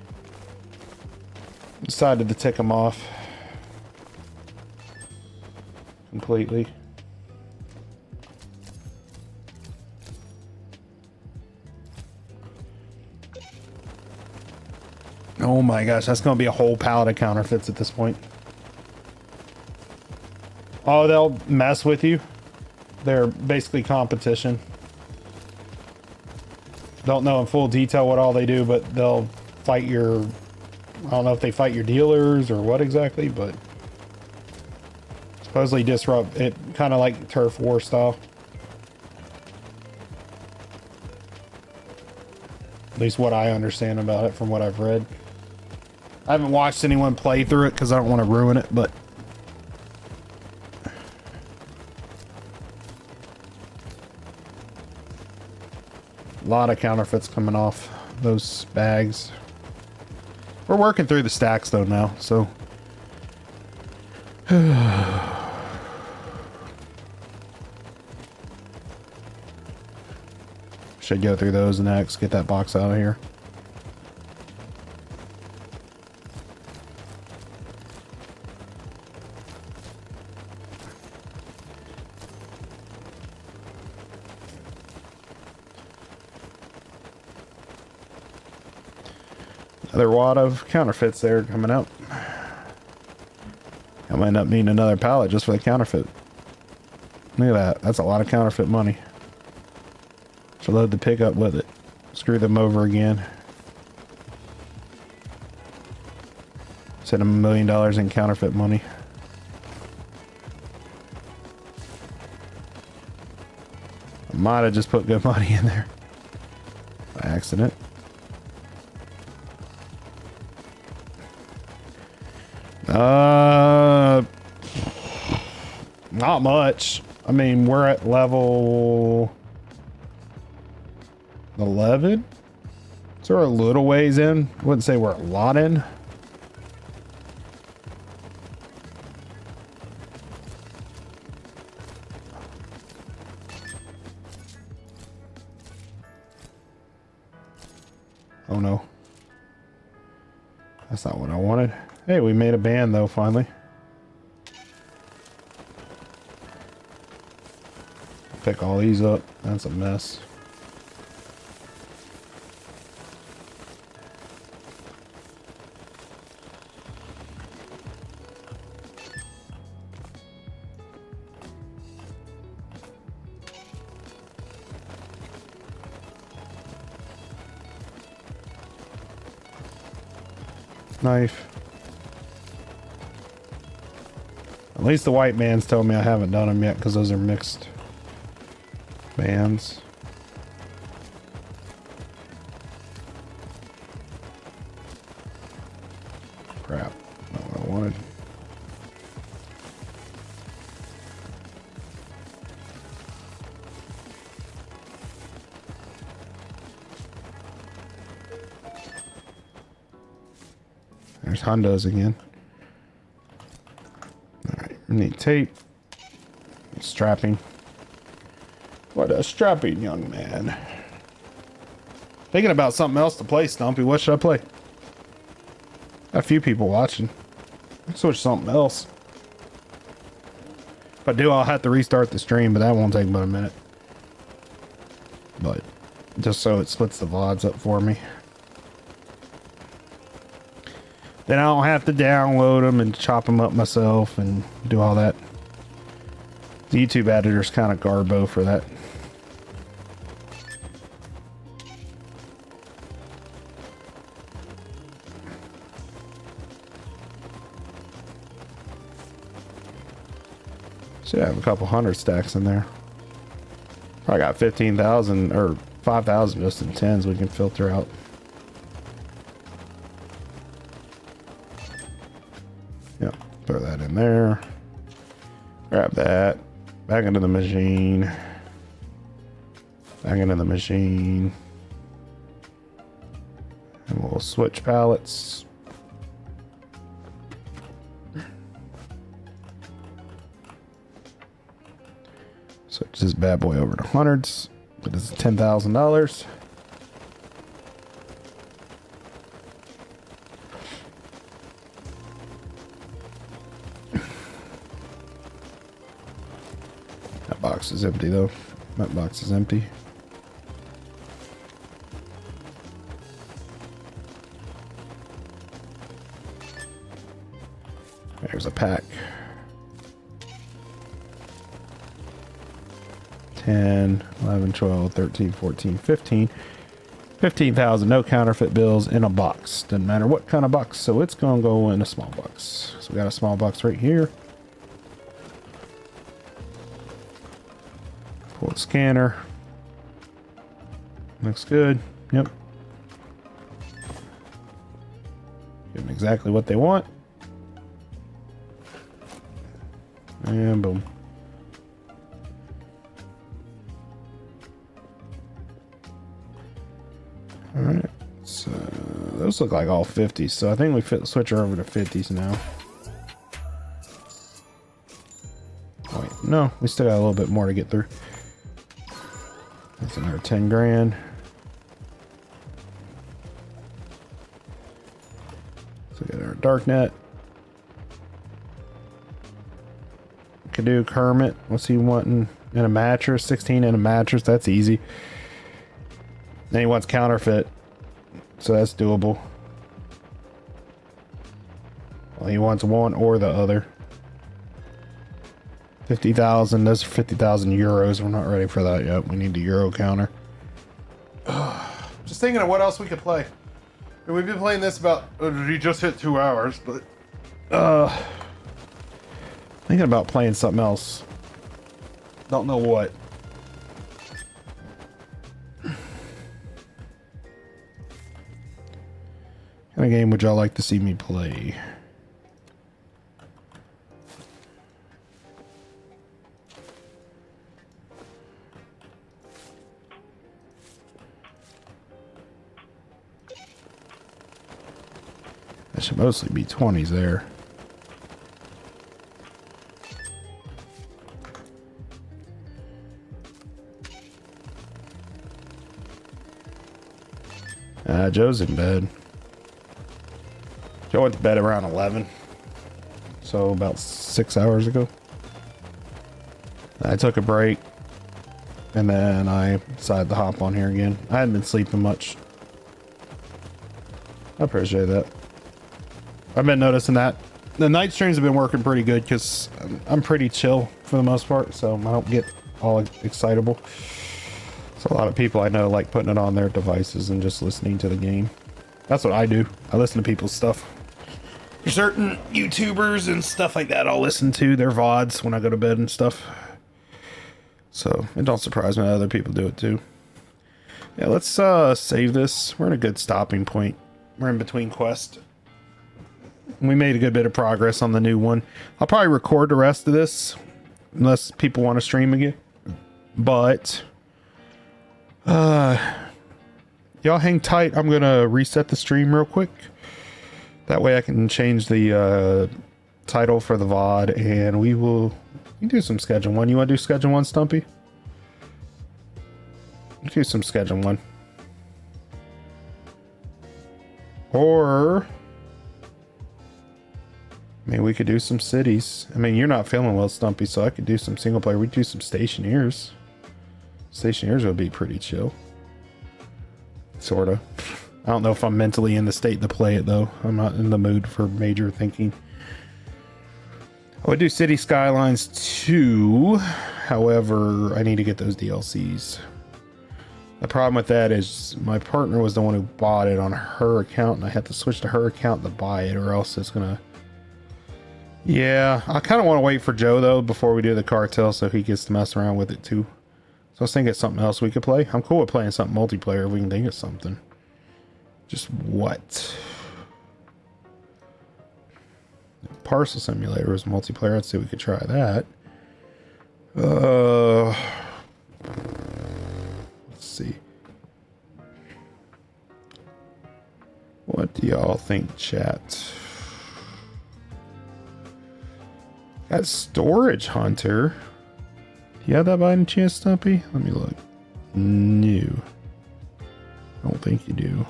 decided to tick them off completely. Oh my gosh, that's gonna be a whole pallet of counterfeits at this point. Oh, they'll mess with you. They're basically competition. Don't know in full detail what all they do, but they'll fight your... I don't know if they fight your dealers or what exactly, but... supposedly disrupt it, kind of like turf war style. At least what I understand about it from what I've read. I haven't watched anyone play through it because I don't want to ruin it, but... a lot of counterfeits coming off those bags. We're working through the stacks though now, so... should go through those next, get that box out of here. Another wad of counterfeits there coming up. I might end up needing another pallet just for the counterfeit. Look at that. That's a lot of counterfeit money. Should load the pickup with it. Screw them over again. Send them $1 million in counterfeit money. I might have just put good money in there by accident. Not much. I mean, we're at level 11, so we're a little ways in. I wouldn't say we're a lot in. Oh no, that's not what I wanted. Hey, we made a band though, finally. Pick all these up. That's a mess. Knife. At least the white man's told me I haven't done them yet because those are mixed bands. Crap. Not what I wanted. There's Hondas again. Alright, we need tape. Strapping. What a strapping young man. Thinking about something else to play, Stumpy. What should I play? Got a few people watching. Switch something else. If I do, I'll have to restart the stream, but that won't take but a minute. But just so it splits the VODs up for me. Then I don't have to download them and chop them up myself and do all that. The YouTube editor's kind of garbo for that. Should have a couple hundred stacks in there. Probably got 15,000 or 5,000 just in tens we can filter out. Yeah, throw that in there. Grab that. Back into the machine. Back into the machine. And we'll switch pallets. Switch this bad boy over to hundreds. That is $10,000. That box is empty though. That box is empty. There's a pack. 10, 11, 12, 13, 14, 15. 15,000, no counterfeit bills in a box. Doesn't matter what kind of box, so it's gonna go in a small box. So we got a small box right here. Pull the scanner. Looks good. Yep. Give them exactly what they want. And boom. Alright, so those look like all 50s, so I think we switch her over to 50s now. Wait, no, we still got a little bit more to get through. That's another 10 grand. So we got our dark net. Could do Kermit. What's he wanting? In a mattress, 16 in a mattress, that's easy. Then he wants counterfeit, so that's doable. Well, he wants one or the other. 50,000, those are 50,000 euros. We're not ready for that yet. We need the euro counter. Just thinking of what else we could play. We've been playing this about, we just hit 2 hours, but thinking about playing something else. Don't know what. What kind of game would y'all like to see me play? That should mostly be 20s there. Joe's in bed. Joe went to bed around 11. So about 6 hours ago. I took a break. And then I decided to hop on here again. I hadn't been sleeping much. I appreciate that. I've been noticing that. The night streams have been working pretty good because I'm pretty chill for the most part. So I don't get all excitable. So a lot of people I know like putting it on their devices and just listening to the game. That's what I do. I listen to people's stuff. There's certain YouTubers and stuff like that I'll listen to their VODs when I go to bed and stuff. So it don't surprise me that other people do it too. Yeah, let's save this. We're in a good stopping point. We're in between quests. We made a good bit of progress on the new one. I'll probably record the rest of this unless people want to stream again. But y'all hang tight. I'm gonna reset the stream real quick. That way I can change the title for the VOD and we can do some schedule one. You want to do schedule one, Stumpy? Let's do some schedule one. Or maybe we could do some cities. I mean, you're not feeling well, Stumpy, so I could do some single player. We'd do some stationeers. Stationeers would be pretty chill. Sorta. I don't know if I'm mentally in the state to play it, though. I'm not in the mood for major thinking. I would do City Skylines 2. However, I need to get those DLCs. The problem with that is my partner was the one who bought it on her account, and I had to switch to her account to buy it, or else it's gonna... Yeah, I kind of want to wait for Joe, though, before we do the cartel, so he gets to mess around with it, too. So I was thinking of something else we could play. I'm cool with playing something multiplayer if we can think of something. Just what? Parcel Simulator is multiplayer. I'd say we could try that. Let's see. What do y'all think, chat? Got Storage Hunter. Do you have that by any chance, Stumpy? Let me look. No. I don't think you do.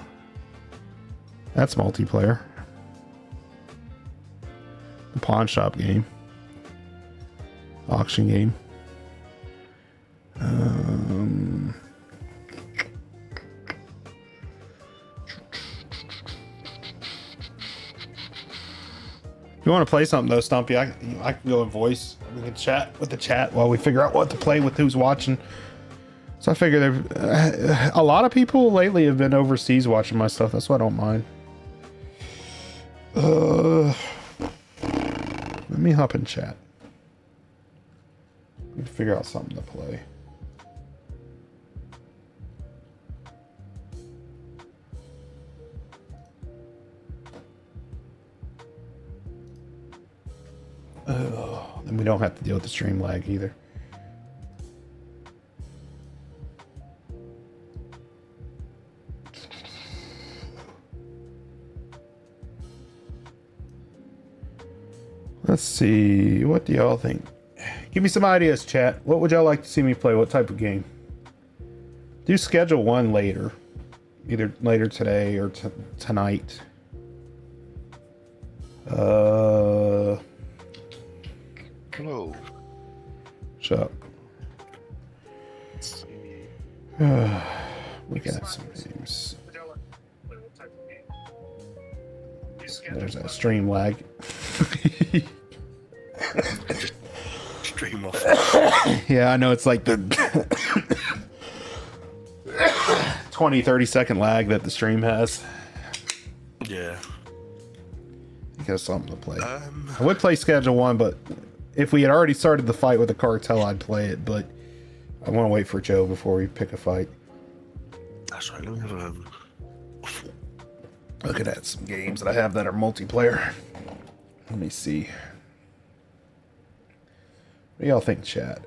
That's multiplayer. The pawn shop game. Auction game. you want to play something though, Stumpy, I can go in voice. We can chat with the chat while we figure out what to play with who's watching. So I figure a lot of people lately have been overseas watching my stuff. That's why I don't mind. Let me hop in chat. Let me figure out something to play. And we don't have to deal with the stream lag either. Let's see. What do y'all think? Give me some ideas, chat. What would y'all like to see me play? What type of game? Do schedule one later. Either later today or tonight. Hello. Shut up. We got some games. There's that stream lag. Stream off. Yeah, I know it's like the 20-30 second lag that the stream has. Yeah. You got something to play. I would play schedule one, but if we had already started the fight with the cartel, I'd play it, but I want to wait for Joe before we pick a fight. That's right. Let me have a look at some games that I have that are multiplayer. Let me see. What do y'all think, chat?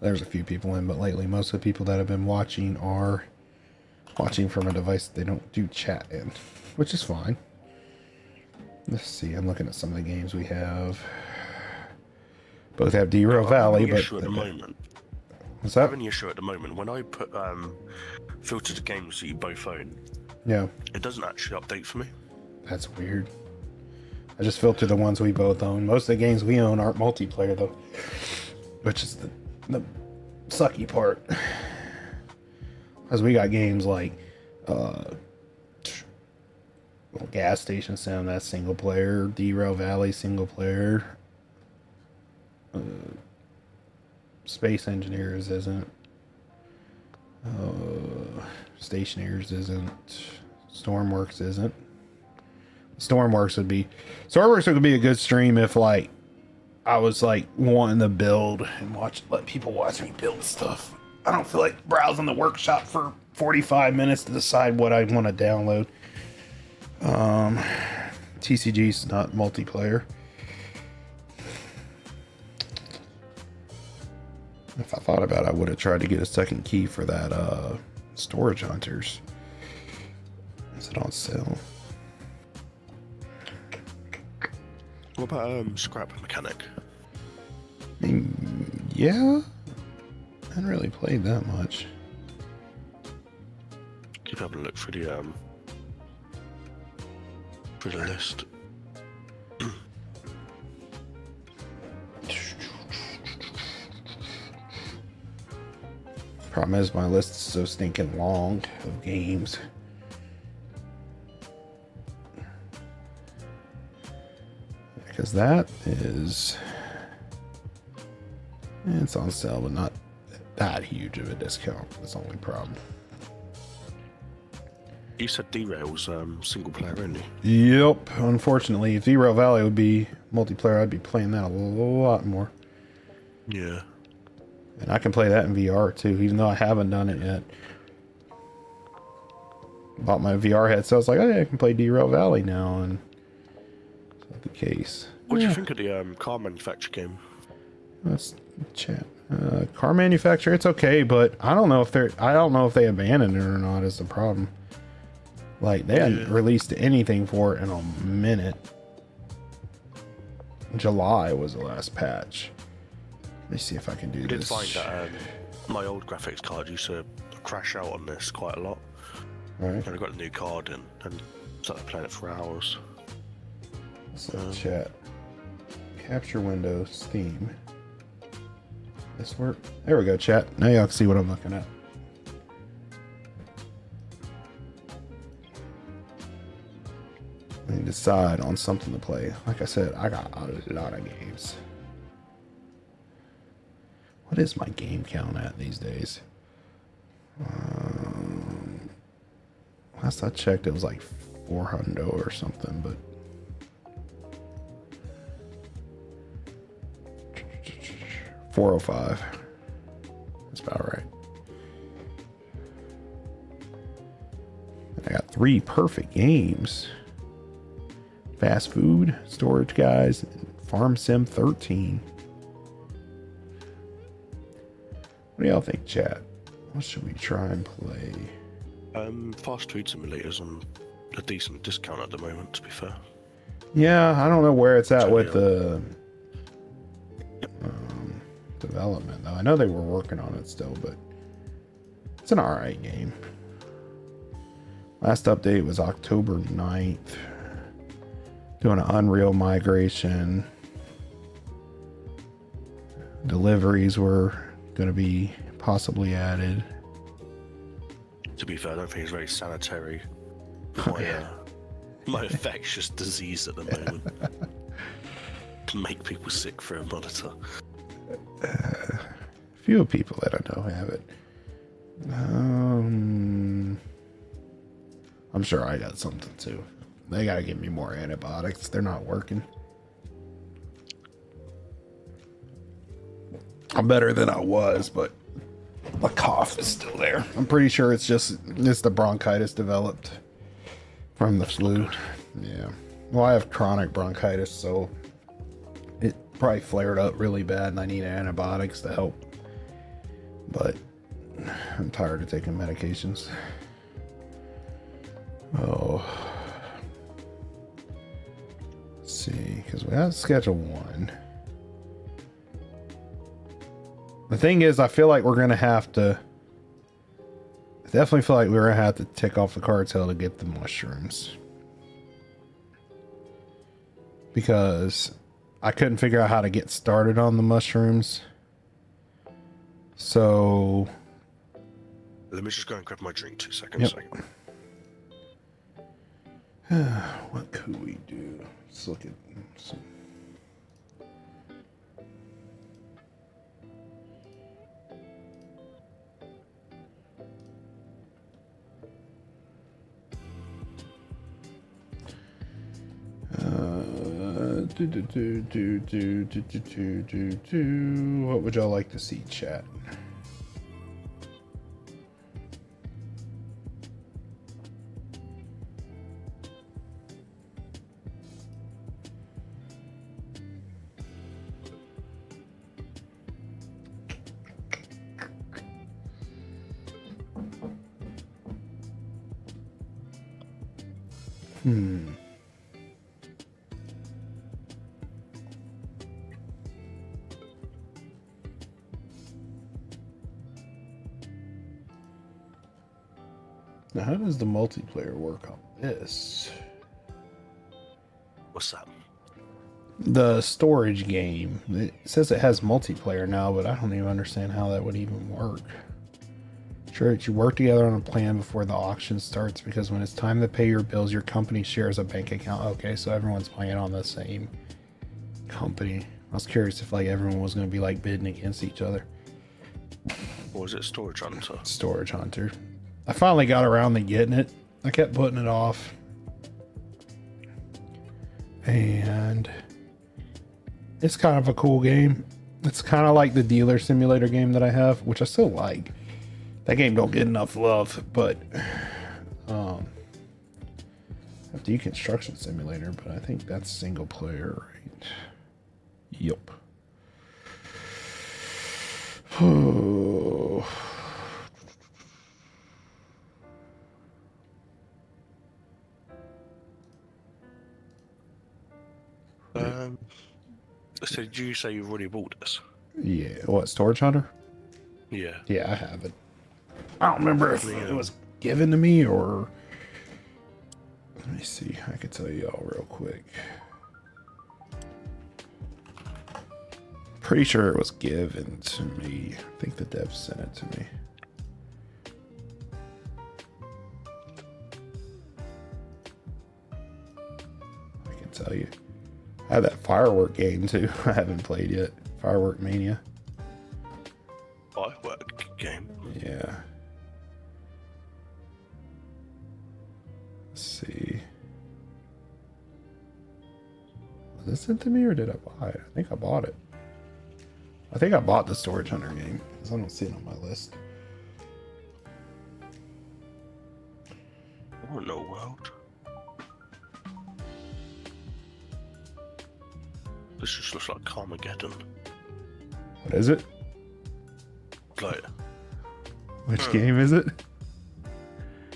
There's a few people in, but lately most of the people that have been watching are watching from a device they don't do chat in, which is fine. Let's see. I'm looking at some of the games we have. Both have D-Row Valley, but at the moment. What's that? I have an issue at the moment. When I put filter the games that you both own, Yeah, it doesn't actually update for me. that's weird. I just filter the ones we both own. Most of the games we own aren't multiplayer though, which is the sucky part. Because we got games like Gas Station Sim, that's single player. D-Row Valley, single player. Space Engineers isn't. Stationaries isn't. Stormworks isn't. Stormworks would be a good stream if like I was like wanting to build and let people watch me build stuff. I don't feel like browsing the workshop for 45 minutes to decide what I want to download. TCG's not multiplayer. If I thought about it, I would have tried to get a second key for that Storage Hunters. Is it on sale? What about Scrap Mechanic? I mean, yeah. I haven't really played that much. Keep having a look for the list. Problem is, my list is so stinking long of games. Because that is... it's on sale, but not that huge of a discount. That's the only problem. You said D-Rail's single player only. Yep. Unfortunately, if D-Rail Valley would be multiplayer, I'd be playing that a lot more. Yeah. And I can play that in VR too, even though I haven't done it yet. Bought my VR headset, so I was like, hey, I can play D-Rail Valley now, and it's not the case. What do you think of the car manufacturer game? Let's chat. Car manufacturer, it's okay, but I don't know if they abandoned it or not is the problem. Like, they hadn't released anything for it in a minute. July was the last patch. Let me see if I can do I did this. find that my old graphics card used to crash out on this quite a lot. Right. And I got a new card in and started playing it for hours. So chat. Capture windows, theme. This work? There we go, chat. Now y'all can see what I'm looking at. and decide on something to play. Like I said, I got a lot of games. What is my game count at these days? Last I checked, it was like 400 or something, but 405. That's about right. I got 3 perfect games. Fast Food, Storage Guys, and Farm Sim 13. What do y'all think, chat? What should we try and play? Fast food simulators on a decent discount at the moment, to be fair. Yeah, I don't know where it's at with the development, though. I know they were working on it still, but it's an alright game. Last update was October 9th. Doing an Unreal migration. Deliveries were going to be possibly added. To be fair, I don't think it's very sanitary. My infectious disease at the moment can make people sick for a monitor. Few people that I know have it. I'm sure I got something too. They gotta give me more antibiotics. They're not working. I'm better than I was, but the cough is still there. I'm pretty sure it's the bronchitis developed from the flu. Yeah. Well, I have chronic bronchitis, so it probably flared up really bad and I need antibiotics to help. But I'm tired of taking medications. Oh. Let's see, because we have schedule 1. The thing is, I feel like we're going to have to... I definitely feel like we're going to have to tick off the cartel to get the mushrooms. Because I couldn't figure out how to get started on the mushrooms. So... Let me just go and grab my drink 2 seconds. Yep. What could we do? Let's look at some... What would y'all like to see, chat? Now, how does the multiplayer work on this? What's that? The storage game. It says it has multiplayer now, but I don't even understand how that would even work. Sure, that you work together on a plan before the auction starts, because when it's time to pay your bills, your company shares a bank account. Okay, so everyone's playing on the same company. I was curious if like everyone was going to be like bidding against each other. Or was it Storage Hunter? Storage Hunter. I finally got around to getting it. I kept putting it off. And it's kind of a cool game. It's kind of like the dealer simulator game that I have, which I still like. That game don't get enough love, but deconstruction simulator, but I think that's single player, right? Yup. So did you say you've already bought this? Yeah. What, Storage Hunter? Yeah. Yeah, I have it. I don't remember if it was given to me or... Let me see. I can tell you all real quick. Pretty sure it was given to me. I think the dev sent it to me. tell you. I have that Firework game too. I haven't played yet. Firework Mania. Firework game. Yeah. Let's see. Was this sent to me or did I buy it? I think I bought it. I think I bought the Storage Hunter game because I don't see it on my list. Underworld. This just looks like Carmageddon. What is it? Like Which game is it?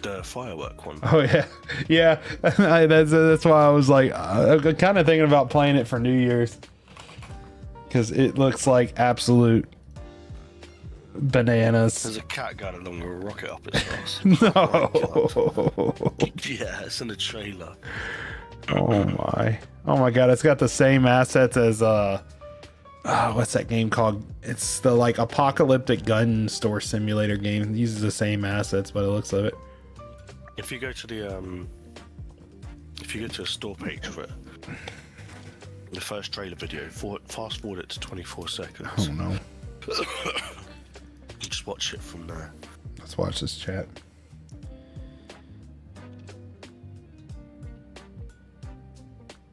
the firework one. Oh yeah, yeah. That's why I was like, I'm kind of thinking about playing it for New Year's because it looks like absolute bananas. There's a cat going along with a rocket up its ass. No. Yeah, it's in the trailer. Oh my god, it's got the same assets as what's that game called? It's the like apocalyptic gun store simulator game. It uses the same assets by the looks of it. If you go to the a store page for it, the first trailer video, fast forward it to 24 seconds. Oh no. You just watch it from there. Let's watch this chat.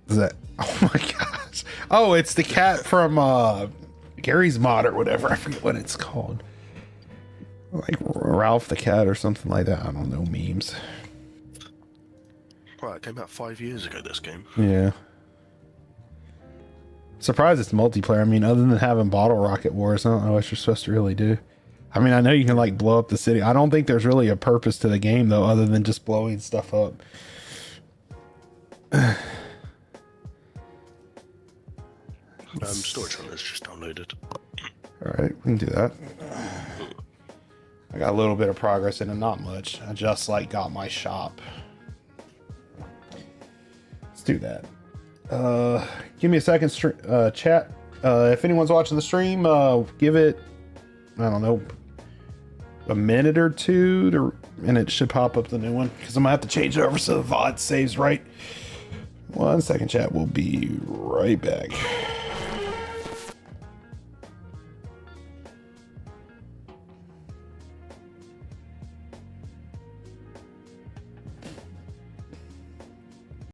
Is that? Oh my gosh! Oh, it's the cat from Gary's Mod or whatever. I forget what it's called. Like Ralph the cat or something like that. I don't know, memes. Right, it came out 5 years ago. This game. Yeah. Surprised it's multiplayer. I mean, other than having bottle rocket wars, I don't know what you're supposed to really do. I mean, I know you can like blow up the city. I don't think there's really a purpose to the game though, other than just blowing stuff up. Storage Hunter's just downloaded. All right, we can do that. I got a little bit of progress in it, not much. I just like got my shop. Let's do that. Give me a second, chat. If anyone's watching the stream, give it, I don't know, a minute or two and it should pop up the new one because I'm gonna have to change it over so the VOD saves right. 1 second, chat. We'll be right back.